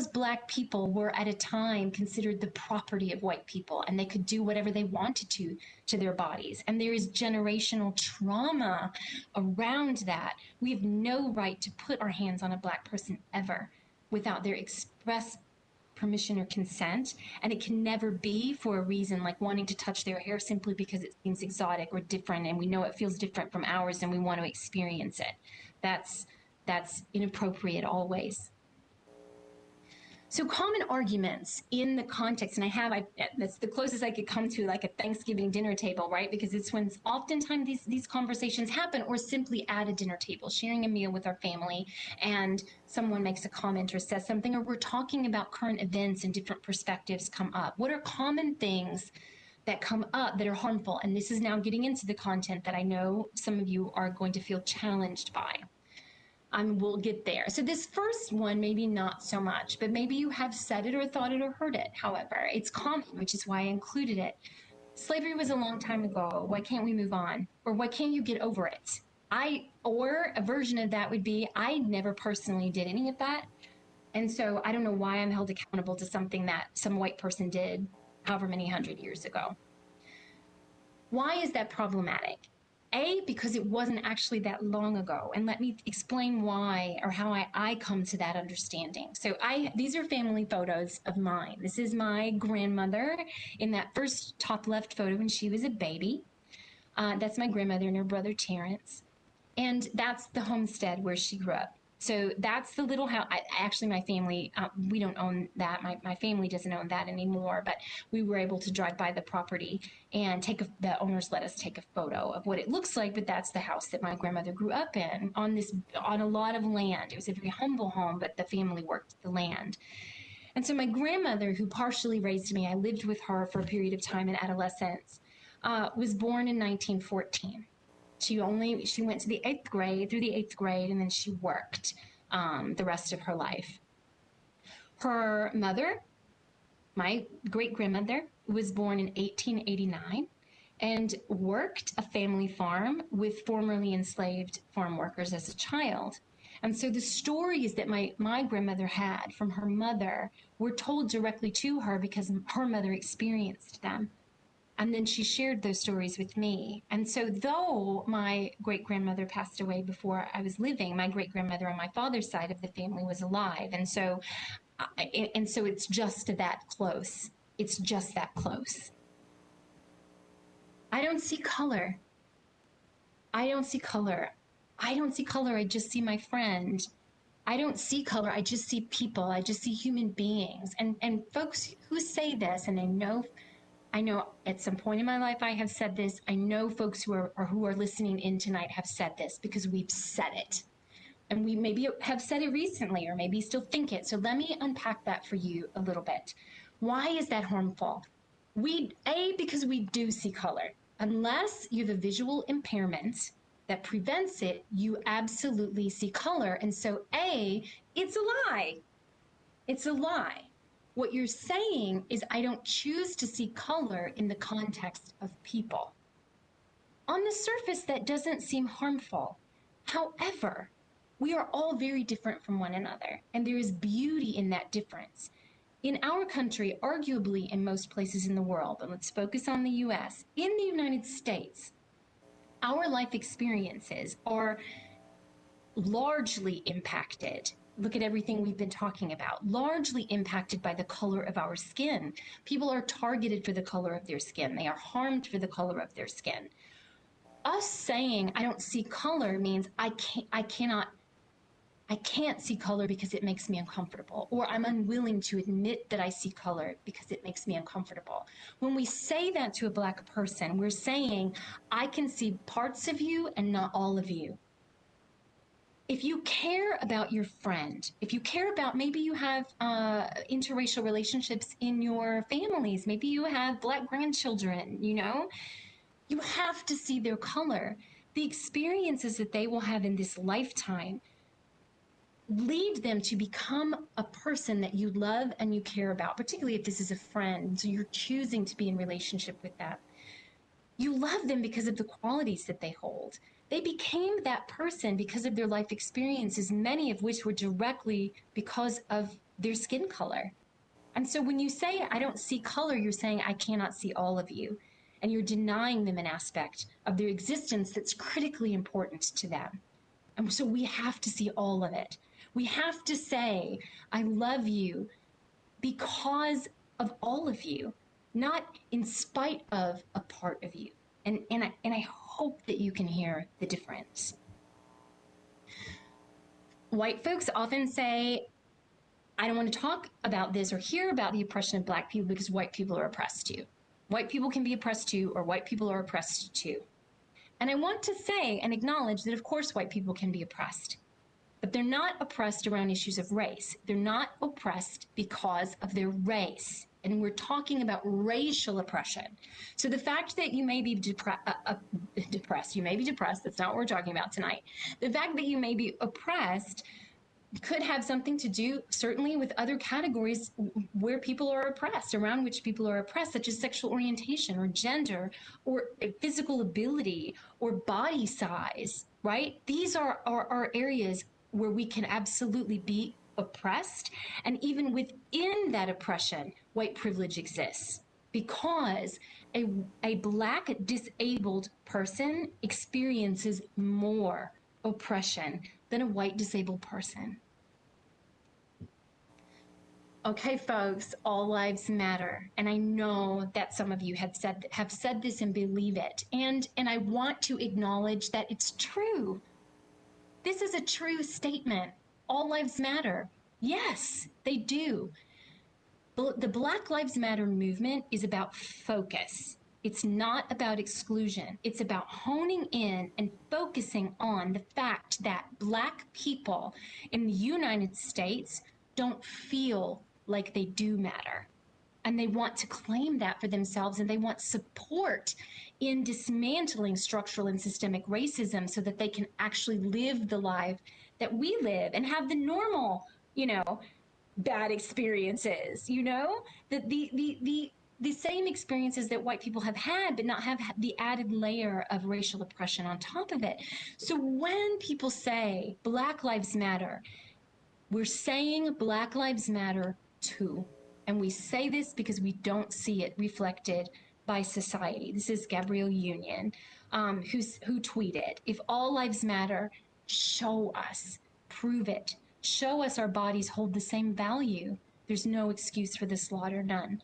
black people were at a time considered the property of white people, and they could do whatever they wanted to their bodies. And there is generational trauma around that. We have no right to put our hands on a black person ever without their express permission or consent, and it can never be for a reason like wanting to touch their hair simply because it seems exotic or different, and we know it feels different from ours and we want to experience it. That's inappropriate always. So common arguments in the context, and that's the closest I could come to like a Thanksgiving dinner table, right? Because it's when oftentimes these conversations happen, or simply at a dinner table, sharing a meal with our family, and someone makes a comment or says something, or we're talking about current events and different perspectives come up. What are common things that come up that are harmful? And this is now getting into the content that I know some of you are going to feel challenged by. We'll get there. So this first one, maybe not so much, but maybe you have said it or thought it or heard it. However, it's common, which is why I included it. Slavery was a long time ago. Why can't we move on? Or why can't you get over it? Or a version of that would be, I never personally did any of that. And so I don't know why I'm held accountable to something that some white person did however many 100 years ago. Why is that problematic? Because it wasn't actually that long ago. And let me explain why, or how I come to that understanding. So these are family photos of mine. This is my grandmother in that first top left photo when she was a baby. That's my grandmother and her brother Terrence. And that's the homestead where she grew up. So that's the little house. Actually, my family, we don't own that. My family doesn't own that anymore, but we were able to drive by the property and the owners let us take a photo of what it looks like, but that's the house that my grandmother grew up in on a lot of land. It was a very humble home, but the family worked the land. And so my grandmother, who partially raised me, I lived with her for a period of time in adolescence, was born in 1914. She went to the 8th grade, and then she worked the rest of her life. Her mother, my great-grandmother, was born in 1889 and worked a family farm with formerly enslaved farm workers as a child. And so the stories that my grandmother had from her mother were told directly to her because her mother experienced them. And then she shared those stories with me. And so though my great-grandmother passed away before I was living, my great-grandmother on my father's side of the family was alive. And so it's just that close. It's just that close. I don't see color. I just see my friend. I don't see color. I just see people. I just see human beings. And folks who say this, and I know at some point in my life I have said this. I know folks who are listening in tonight have said this because we've said it. And we maybe have said it recently, or maybe still think it. So let me unpack that for you a little bit. Why is that harmful? Because we do see color. Unless you have a visual impairment that prevents it, you absolutely see color. And so it's a lie. It's a lie. What you're saying is, I don't choose to see color in the context of people. On the surface, that doesn't seem harmful. However, we are all very different from one another, and there is beauty in that difference. In our country, arguably in most places in the world, and let's focus on the US, in the United States, our life experiences are largely impacted. Look at everything we've been talking about, largely impacted by the color of our skin. People are targeted for the color of their skin. They are harmed for the color of their skin. Us saying I don't see color means I can't see color because it makes me uncomfortable, or I'm unwilling to admit that I see color because it makes me uncomfortable. When we say that to a Black person, we're saying, I can see parts of you and not all of you. If you care about your friend, if you care about, maybe you have interracial relationships in your families, maybe you have Black grandchildren, you have to see their color. The experiences that they will have in this lifetime lead them to become a person that you love and you care about, particularly if this is a friend, so you're choosing to be in relationship with that. You love them because of the qualities that they hold. They became that person because of their life experiences, many of which were directly because of their skin color. And so when you say, I don't see color, you're saying, I cannot see all of you. And you're denying them an aspect of their existence that's critically important to them. And so we have to see all of it. We have to say, I love you because of all of you, not in spite of a part of you. And I hope that you can hear the difference. White folks often say, I don't want to talk about this or hear about the oppression of Black people because white people are oppressed too. White people can be oppressed too, or white people are oppressed too. And I want to say and acknowledge that, of course, white people can be oppressed. But they're not oppressed around issues of race. They're not oppressed because of their race. And we're talking about racial oppression. So the fact that you may be depressed, you may be depressed, that's not what we're talking about tonight. The fact that you may be oppressed could have something to do, certainly, with other categories where people are oppressed, around which people are oppressed, such as sexual orientation or gender or physical ability or body size, right? These are areas where we can absolutely be oppressed. And even within that oppression, white privilege exists, because a Black disabled person experiences more oppression than a white disabled person. Okay, folks, all lives matter. And I know that some of you have said this and believe it. And I want to acknowledge that it's true. This is a true statement. All lives matter. Yes, they do. The Black Lives Matter movement is about focus. It's not about exclusion. It's about honing in and focusing on the fact that Black people in the United States don't feel like they do matter. And they want to claim that for themselves, and they want support in dismantling structural and systemic racism so that they can actually live the life that we live and have the normal, bad experiences, the same experiences that white people have had, but not have the added layer of racial oppression on top of it. So when people say Black Lives Matter, we're saying Black Lives Matter too. And we say this because we don't see it reflected by society. This is Gabrielle Union, who tweeted, if all lives matter, show us, prove it. Show us our bodies hold the same value. There's no excuse for the slaughter, none.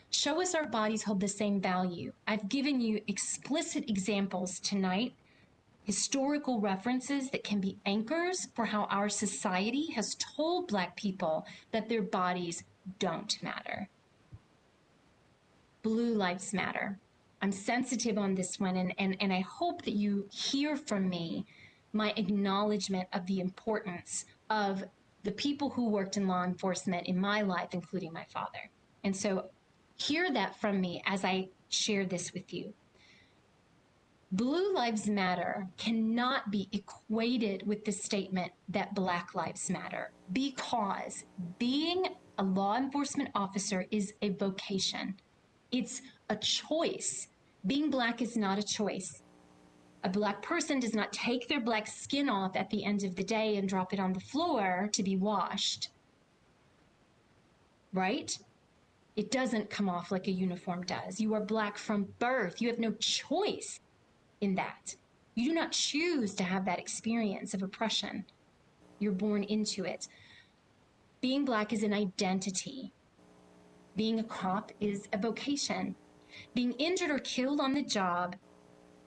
Show us our bodies hold the same value. I've given you explicit examples tonight historical references that can be anchors for how our society has told Black people that their bodies don't matter. Blue lives matter. I'm sensitive on this one, and I hope that you hear from me my acknowledgement of the importance of the people who worked in law enforcement in my life, including my father. And so hear that from me as I share this with you. Blue lives matter cannot be equated with the statement that Black lives matter, because being a law enforcement officer is a vocation. It's a choice. Being Black is not a choice. A Black person does not take their Black skin off at the end of the day and drop it on the floor to be washed. Right? It doesn't come off like a uniform does. You are Black from birth. You have no choice in that. You do not choose to have that experience of oppression. You're born into it. Being Black is an identity. Being a cop is a vocation. Being injured or killed on the job,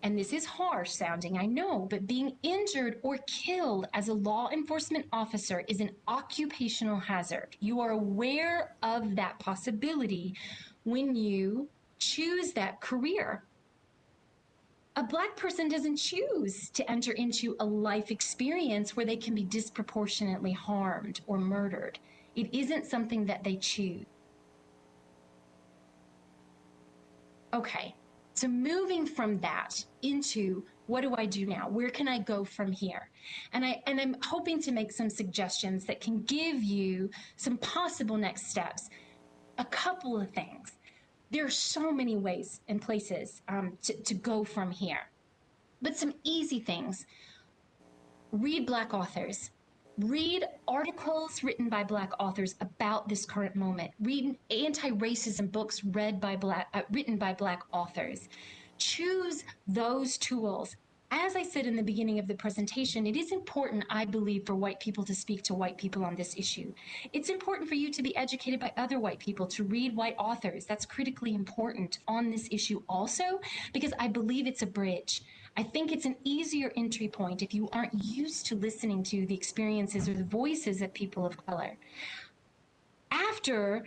and this is harsh sounding, I know, but being injured or killed as a law enforcement officer is an occupational hazard. You are aware of that possibility when you choose that career. A Black person doesn't choose to enter into a life experience where they can be disproportionately harmed or murdered. It isn't something that they choose. Okay, so moving from that into what do I do now? Where can I go from here? And I'm hoping to make some suggestions that can give you some possible next steps. A couple of things. There are so many ways and places to go from here. But some easy things. Read Black authors. Read articles written by Black authors about this current moment. Read anti-racism books written by Black authors. Choose those tools. As I said in the beginning of the presentation, it is important, I believe, for white people to speak to white people on this issue. It's important for you to be educated by other white people, to read white authors. That's critically important on this issue also, because I believe it's a bridge. I think it's an easier entry point if you aren't used to listening to the experiences or the voices of people of color. After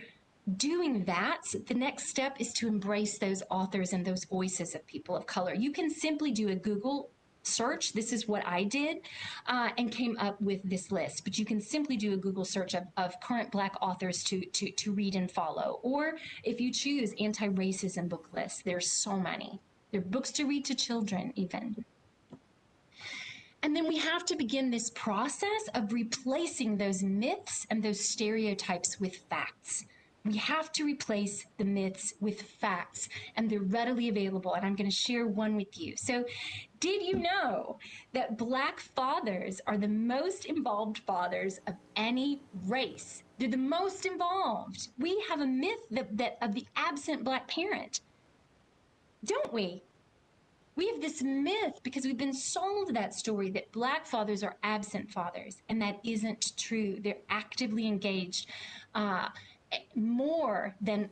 doing that, the next step is to embrace those authors and those voices of people of color. You can simply do a Google search. This is what I did and came up with this list. But you can simply do a Google search of current Black authors to read and follow. Or if you choose anti-racism book lists, there's so many. There are books to read to children even. And then we have to begin this process of replacing those myths and those stereotypes with facts. We have to replace the myths with facts, and they're readily available, and I'm going to share one with you. So, did you know that Black fathers are the most involved fathers of any race? They're the most involved. We have a myth that of the absent Black parent, don't we? We have this myth because we've been sold that story that Black fathers are absent fathers, and that isn't true. They're actively engaged more than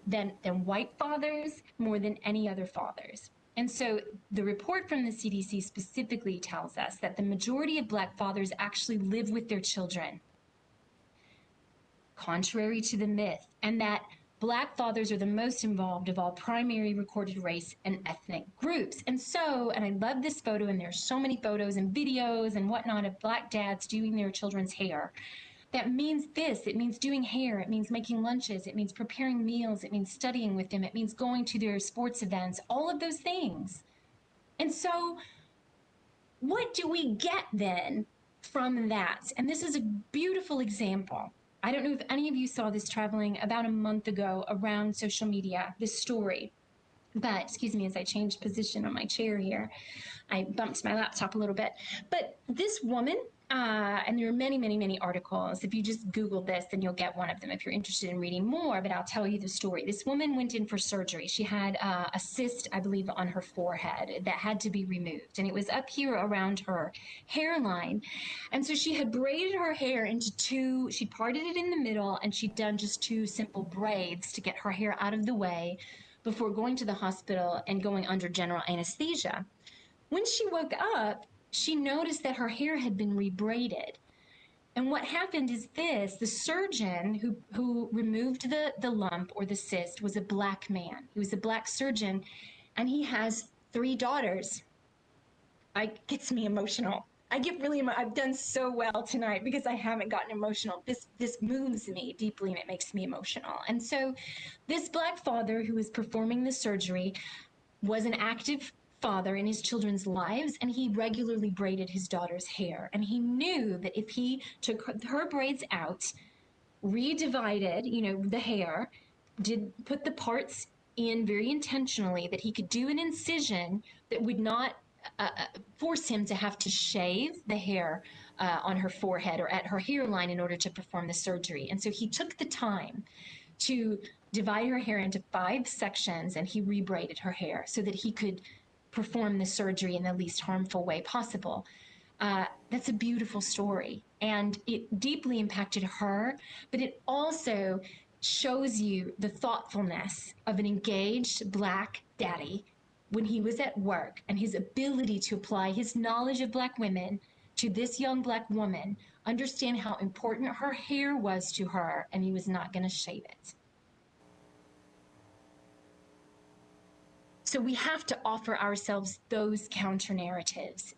white fathers, more than any other fathers. And so the report from the CDC specifically tells us that the majority of Black fathers actually live with their children, contrary to the myth, and that Black fathers are the most involved of all primary recorded race and ethnic groups. And so, and I love this photo, and there's so many photos and videos and whatnot of Black dads doing their children's hair. That means this, it means doing hair, it means making lunches, it means preparing meals, it means studying with them, it means going to their sports events, all of those things. And so what do we get then from that? And this is a beautiful example. I don't know if any of you saw this traveling about a month ago around social media, this story. But, excuse me, as I changed position on my chair here, I bumped my laptop a little bit. But this woman, and there are many, many, many articles. If you just Google this, then you'll get one of them if you're interested in reading more, but I'll tell you the story. This woman went in for surgery. She had a cyst, I believe, on her forehead that had to be removed, and it was up here around her hairline. And so she had braided her hair into two, she parted it in the middle, and she'd done just two simple braids to get her hair out of the way before going to the hospital and going under general anesthesia. When she woke up, she noticed that her hair had been rebraided. And what happened is this: the surgeon who removed the lump or the cyst was a black man. He was a black surgeon, and he has 3 daughters. It gets me emotional. I get really I've done so well tonight because I haven't gotten emotional. This moves me deeply and it makes me emotional. And so this black father who was performing the surgery was an active father in his children's lives, and he regularly braided his daughter's hair. And he knew that if he took her braids out, redivided, the hair, put the parts in very intentionally, that he could do an incision that would not force him to have to shave the hair on her forehead or at her hairline in order to perform the surgery. And so he took the time to divide her hair into 5 sections, and he rebraided her hair so that he could perform the surgery in the least harmful way possible. That's a beautiful story, and it deeply impacted her, but it also shows you the thoughtfulness of an engaged black daddy when he was at work, and his ability to apply his knowledge of black women to this young black woman, understand how important her hair was to her, and he was not going to shave it. So we have to offer ourselves those counter narratives.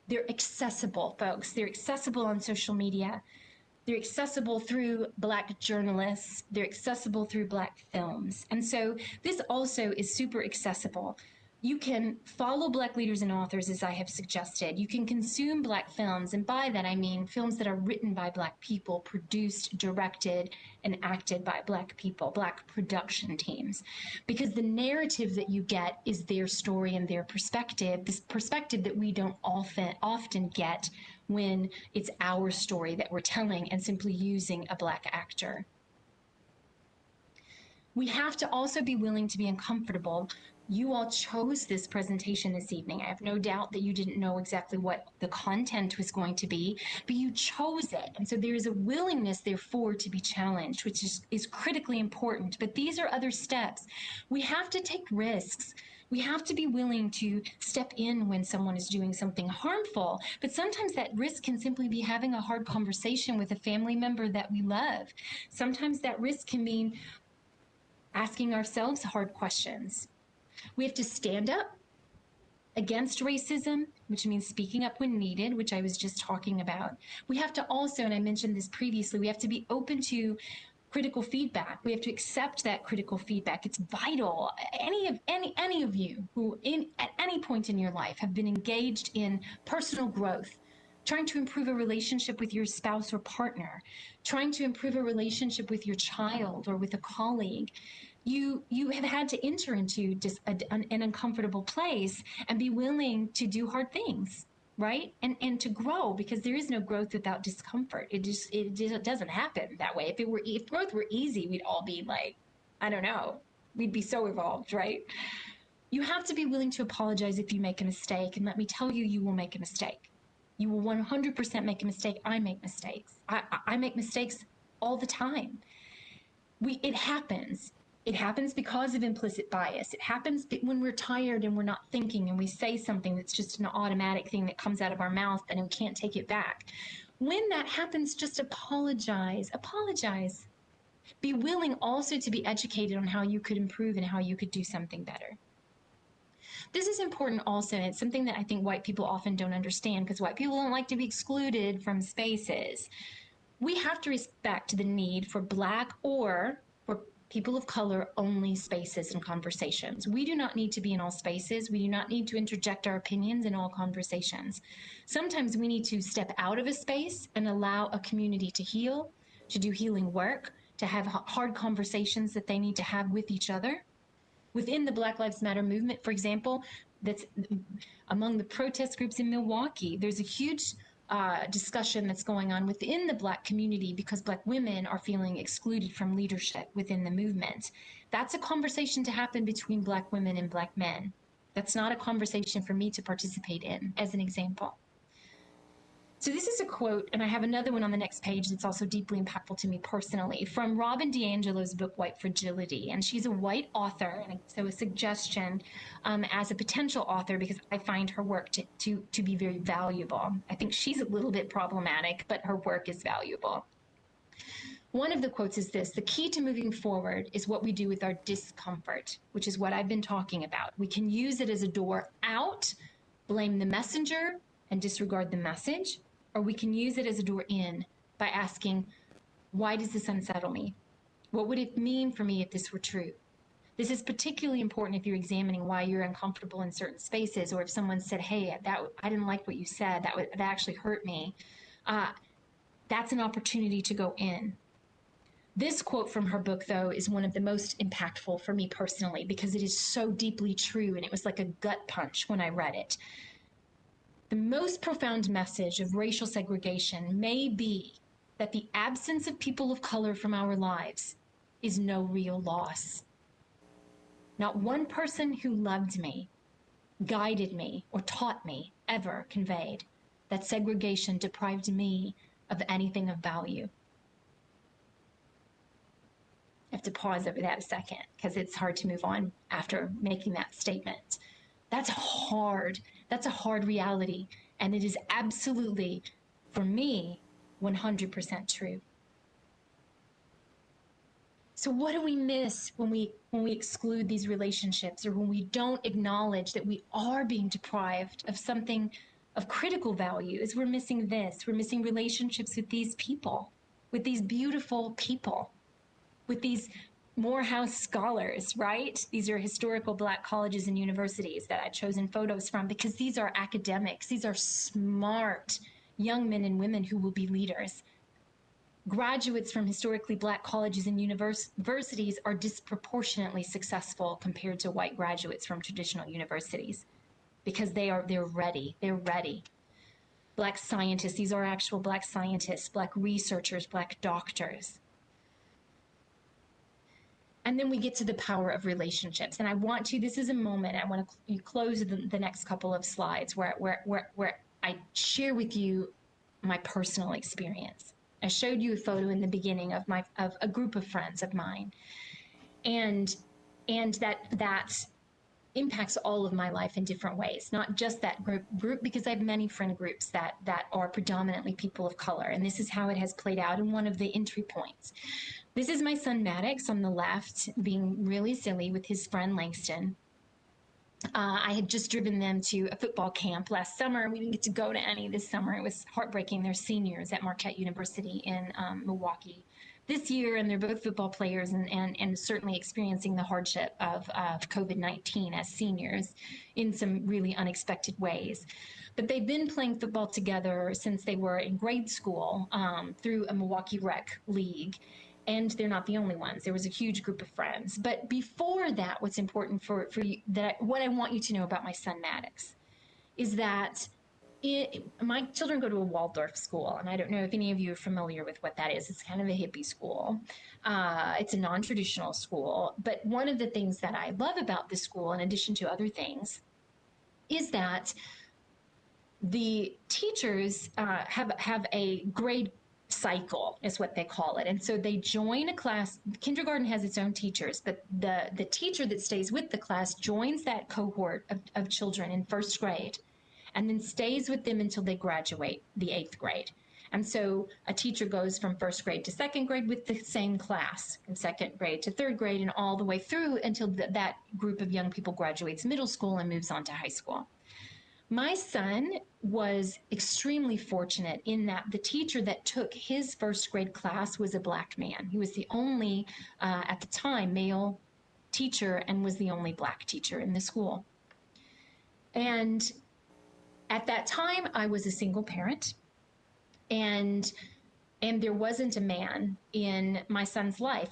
They're accessible, folks. They're accessible on social media. They're accessible through Black journalists. They're accessible through Black films. And so this also is super accessible. You can follow Black leaders and authors, as I have suggested. You can consume Black films, and by that I mean films that are written by Black people, produced, directed, and acted by Black people, Black production teams. Because the narrative that you get is their story and their perspective, this perspective that we don't often get when it's our story that we're telling and simply using a Black actor. We have to also be willing to be uncomfortable. You all chose this presentation this evening. I have no doubt that you didn't know exactly what the content was going to be, but you chose it. And so there is a willingness, therefore, to be challenged, which is critically important. But these are other steps. We have to take risks. We have to be willing to step in when someone is doing something harmful, but sometimes that risk can simply be having a hard conversation with a family member that we love. Sometimes that risk can mean asking ourselves hard questions. We have to stand up against racism, which means speaking up when needed, which I was just talking about. We have to also, and I mentioned this previously, we have to be open to critical feedback. We have to accept that critical feedback. It's vital. Any of you who at any point in your life have been engaged in personal growth, trying to improve a relationship with your spouse or partner, trying to improve a relationship with your child or with a colleague, you have had to enter into an uncomfortable place and be willing to do hard things, right? And to grow, because there is no growth without discomfort. It just doesn't happen that way. If growth were easy, we'd all be like, I don't know, we'd be so evolved, right? You have to be willing to apologize if you make a mistake, and let me tell you, you will make a mistake. You will 100% make a mistake. I make mistakes. I make mistakes all the time. It happens. It happens because of implicit bias. It happens when we're tired and we're not thinking and we say something that's just an automatic thing that comes out of our mouth and we can't take it back. When that happens, just apologize. Apologize. Be willing also to be educated on how you could improve and how you could do something better. This is important also, and it's something that I think white people often don't understand, because white people don't like to be excluded from spaces. We have to respect the need for Black or for people of color only spaces and conversations. We do not need to be in all spaces. We do not need to interject our opinions in all conversations. Sometimes we need to step out of a space and allow a community to heal, to do healing work, to have hard conversations that they need to have with each other. Within the Black Lives Matter movement, for example, that's among the protest groups in Milwaukee, there's a huge discussion that's going on within the Black community because Black women are feeling excluded from leadership within the movement. That's a conversation to happen between Black women and Black men. That's not a conversation for me to participate in, as an example. So this is a quote, and I have another one on the next page that's also deeply impactful to me personally, from Robin DiAngelo's book, White Fragility. And she's a white author, and so a suggestion as a potential author, because I find her work to be very valuable. I think she's a little bit problematic, but her work is valuable. One of the quotes is this: the key to moving forward is what we do with our discomfort, which is what I've been talking about. We can use it as a door out, blame the messenger, and disregard the message, or we can use it as a door in by asking, why does this unsettle me? What would it mean for me if this were true? This is particularly important if you're examining why you're uncomfortable in certain spaces, or if someone said, hey, I didn't like what you said, that actually hurt me. That's an opportunity to go in. This quote from her book, though, is one of the most impactful for me personally, because it is so deeply true, and it was like a gut punch when I read it. The most profound message of racial segregation may be that the absence of people of color from our lives is no real loss. Not one person who loved me, guided me, or taught me ever conveyed that segregation deprived me of anything of value. I have to pause over that a second, because it's hard to move on after making that statement. That's a hard reality, and it is absolutely, for me, 100% true. So what do we miss when we exclude these relationships, or when we don't acknowledge that we are being deprived of something of critical value? Is we're missing this. We're missing relationships with these people, with these beautiful people, with these Morehouse scholars, right? These are historical Black colleges and universities that I've chosen photos from, because these are academics. These are smart young men and women who will be leaders. Graduates from historically Black colleges and universities are disproportionately successful compared to white graduates from traditional universities, because they're ready. They're ready. Black scientists, these are actual Black scientists, Black researchers, Black doctors. And then we get to the power of relationships. And I want to, this is a moment, I want to close the next couple of slides where I share with you my personal experience. I showed you a photo in the beginning of a group of friends of mine. And that impacts all of my life in different ways, not just that group, because I have many friend groups that are predominantly people of color. And this is how it has played out in one of the entry points. This is my son Maddox on the left, being really silly with his friend Langston. I had just driven them to a football camp last summer. We didn't get to go to any this summer. It was heartbreaking. They're seniors at Marquette University in Milwaukee this year, and they're both football players and certainly experiencing the hardship of COVID-19 as seniors in some really unexpected ways. But they've been playing football together since they were in grade school through a Milwaukee Rec League. And they're not the only ones. There was a huge group of friends. But before that, what's important for you, what I want you to know about my son Maddox is that my children go to a Waldorf school, and I don't know if any of you are familiar with what that is. It's kind of a hippie school. It's a non-traditional school. But one of the things that I love about this school, in addition to other things, is that the teachers have a grade cycle, is what they call it. And so they join a class. Kindergarten has its own teachers, but the teacher that stays with the class joins that cohort of children in first grade and then stays with them until they graduate the 8th grade. And so a teacher goes from first grade to second grade with the same class, from second grade to third grade, and all the way through until that group of young people graduates middle school and moves on to high school. My son was extremely fortunate in that the teacher that took his first grade class was a Black man. He was the only, at the time, male teacher, and was the only Black teacher in the school. And at that time, I was a single parent, and there wasn't a man in my son's life.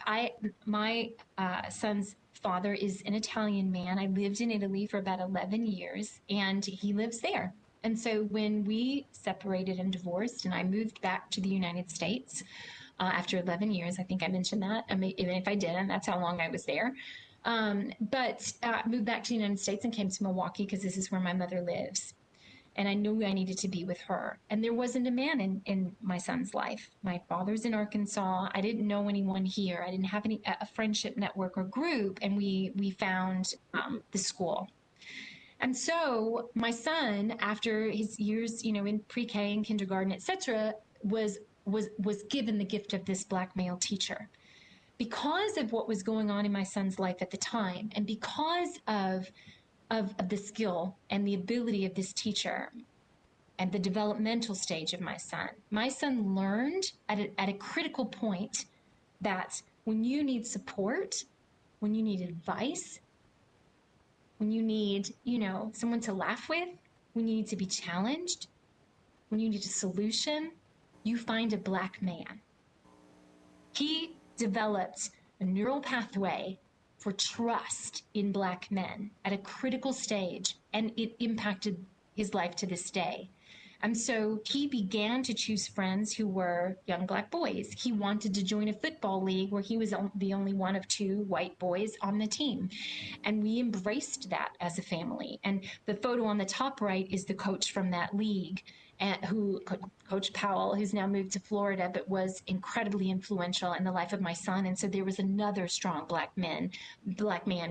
My son's father is an Italian man. I lived in Italy for about 11 years, and he lives there. And so when we separated and divorced, and I moved back to the United States after 11 years, I think I mentioned that, even if I didn't, that's how long I was there. But moved back to the United States and came to Milwaukee because this is where my mother lives. and I knew I needed to be with her. And there wasn't a man in my son's life. My father's in Arkansas. I didn't know anyone here. I didn't have a friendship network or group, and we found the school. And so my son, after his years, in pre-K and kindergarten, etc., was given the gift of this Black male teacher. Because of what was going on in my son's life at the time, and because of the skill and the ability of this teacher and the developmental stage of my son learned at a critical point that when you need support, when you need advice, when you need, someone to laugh with, when you need to be challenged, when you need a solution, you find a Black man. He developed a neural pathway for trust in Black men at a critical stage, and it impacted his life to this day. And so he began to choose friends who were young Black boys. He wanted to join a football league where he was the only one of 2 white boys on the team. And we embraced that as a family. And the photo on the top right is the coach from that league, Coach Powell, who's now moved to Florida, but was incredibly influential in the life of my son. And so there was another strong Black man,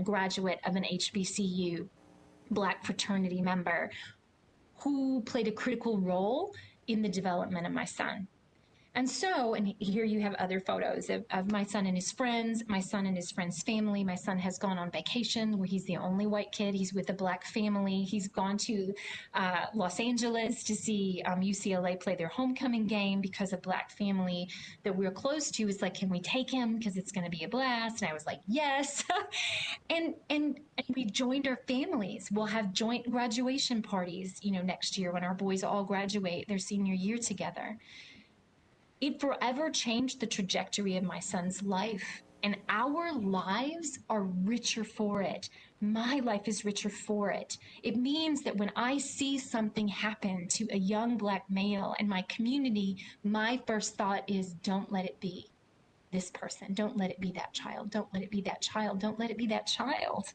graduate of an HBCU, Black fraternity member, who played a critical role in the development of my son. And so, and here you have other photos of my son and his friends, my son and his friends' family. My son has gone on vacation where he's the only white kid. He's with a Black family. He's gone to Los Angeles to see UCLA play their homecoming game because a Black family that we're close to is like, can we take him? Because it's going to be a blast. And I was like, yes. and we've joined our families. We'll have joint graduation parties, next year when our boys all graduate their senior year together. It forever changed the trajectory of my son's life, and our lives are richer for it. My life is richer for it. It means that when I see something happen to a young Black male in my community, my first thought is, don't let it be this person. Don't let it be that child. Don't let it be that child. Don't let it be that child.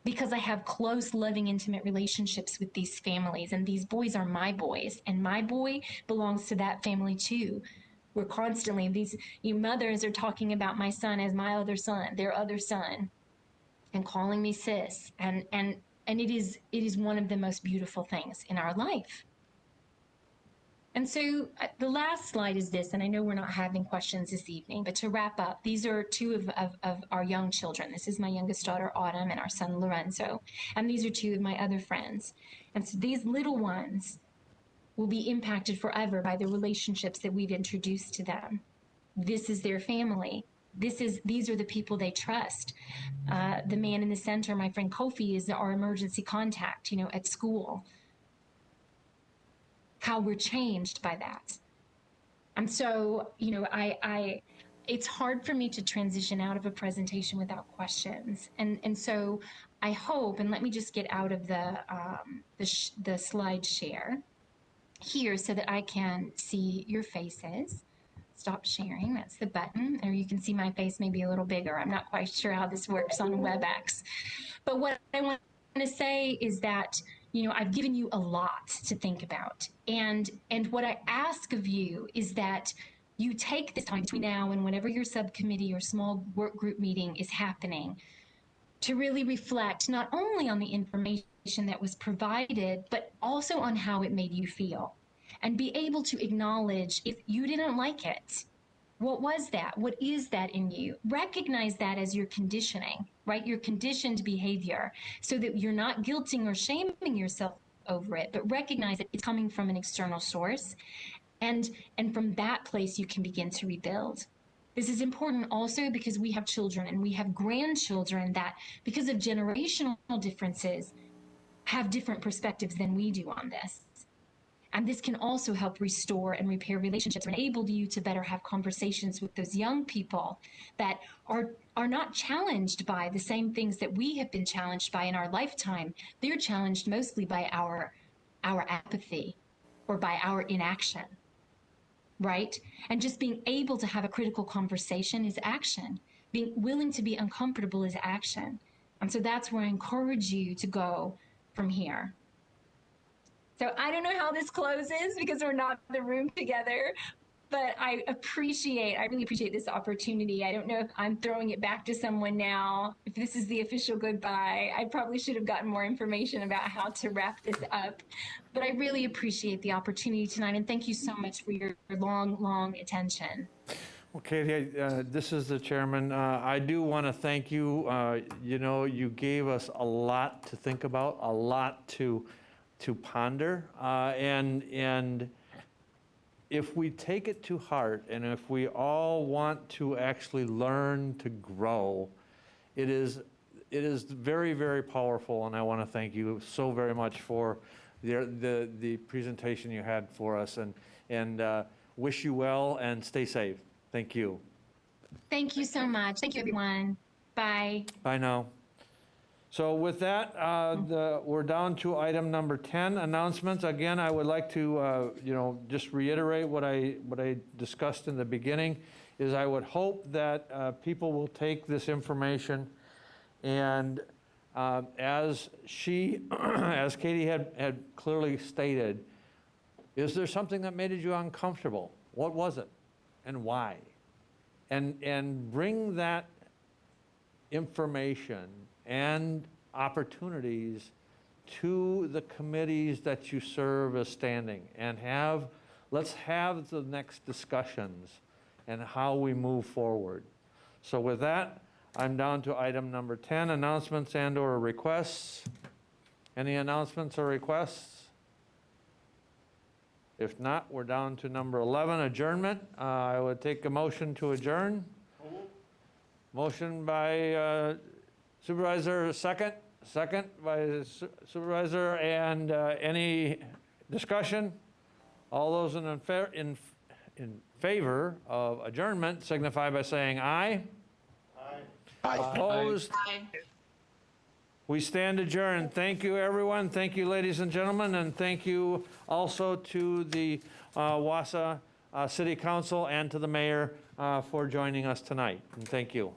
Because I have close, loving, intimate relationships with these families, and these boys are my boys, and my boy belongs to that family too. We're constantly, these mothers are talking about my son as my other son, their other son, and calling me sis, and it is one of the most beautiful things in our life. And so the last slide is this, and I know we're not having questions this evening, but to wrap up, these are 2 of our young children. This is my youngest daughter, Autumn, and our son, Lorenzo. And these are 2 of my other friends. And so these little ones will be impacted forever by the relationships that we've introduced to them. This is their family. These are the people they trust. The man in the center, my friend Kofi, is our emergency contact, at school. How we're changed by that. And so, it's hard for me to transition out of a presentation without questions. And so I hope, and let me just get out of the slide share here so that I can see your faces. Stop sharing, that's the button. Or you can see my face maybe a little bigger. I'm not quite sure how this works on WebEx. But what I want to say is that I've given you a lot to think about. And what I ask of you is that you take this time between now and whenever your subcommittee or small work group meeting is happening to really reflect not only on the information that was provided, but also on how it made you feel. And be able to acknowledge if you didn't like it. What was that? What is that in you? Recognize that as your conditioning, right? Your conditioned behavior, so that you're not guilting or shaming yourself over it, but recognize that it's coming from an external source. And from that place, you can begin to rebuild. This is important also because we have children and we have grandchildren that, because of generational differences, have different perspectives than we do on this. And this can also help restore and repair relationships and enable you to better have conversations with those young people that are not challenged by the same things that we have been challenged by in our lifetime. They're challenged mostly by our apathy or by our inaction, right? And just being able to have a critical conversation is action. Being willing to be uncomfortable is action. And so that's where I encourage you to go from here. So I don't know how this closes because we're not in the room together, but I really appreciate this opportunity. I don't know if I'm throwing it back to someone now, if this is the official goodbye. I probably should have gotten more information about how to wrap this up, but I really appreciate the opportunity tonight, and thank you so much for your long attention. Well, Katie, this is the chairman. I do want to thank you. You know, you gave us a lot to think about, a lot to ponder, and if we take it to heart, and if we all want to actually learn to grow, it is very, very powerful, and I want to thank you so very much for the presentation you had for us, and wish you well and stay safe. Thank you. Thank you so much. Thank you, everyone. Bye. Bye now. So with that, we're down to item number 10, announcements. Again, I would like to, just reiterate what I discussed in the beginning, is I would hope that people will take this information and as Katie had clearly stated, is there something that made you uncomfortable? What was it and why? And bring that information and opportunities to the committees that you serve as standing, and let's have the next discussions and how we move forward. So with that, I'm down to item number 10, announcements and/or requests. Any announcements or requests? If not, we're down to number 11, adjournment. I would take a motion to adjourn. Motion by Supervisor, second by Supervisor, and any discussion? All those in favor of adjournment signify by saying aye. Aye. Opposed? Aye. We stand adjourned. Thank you, everyone. Thank you, ladies and gentlemen, and thank you also to the Wausau City Council and to the mayor for joining us tonight. And thank you.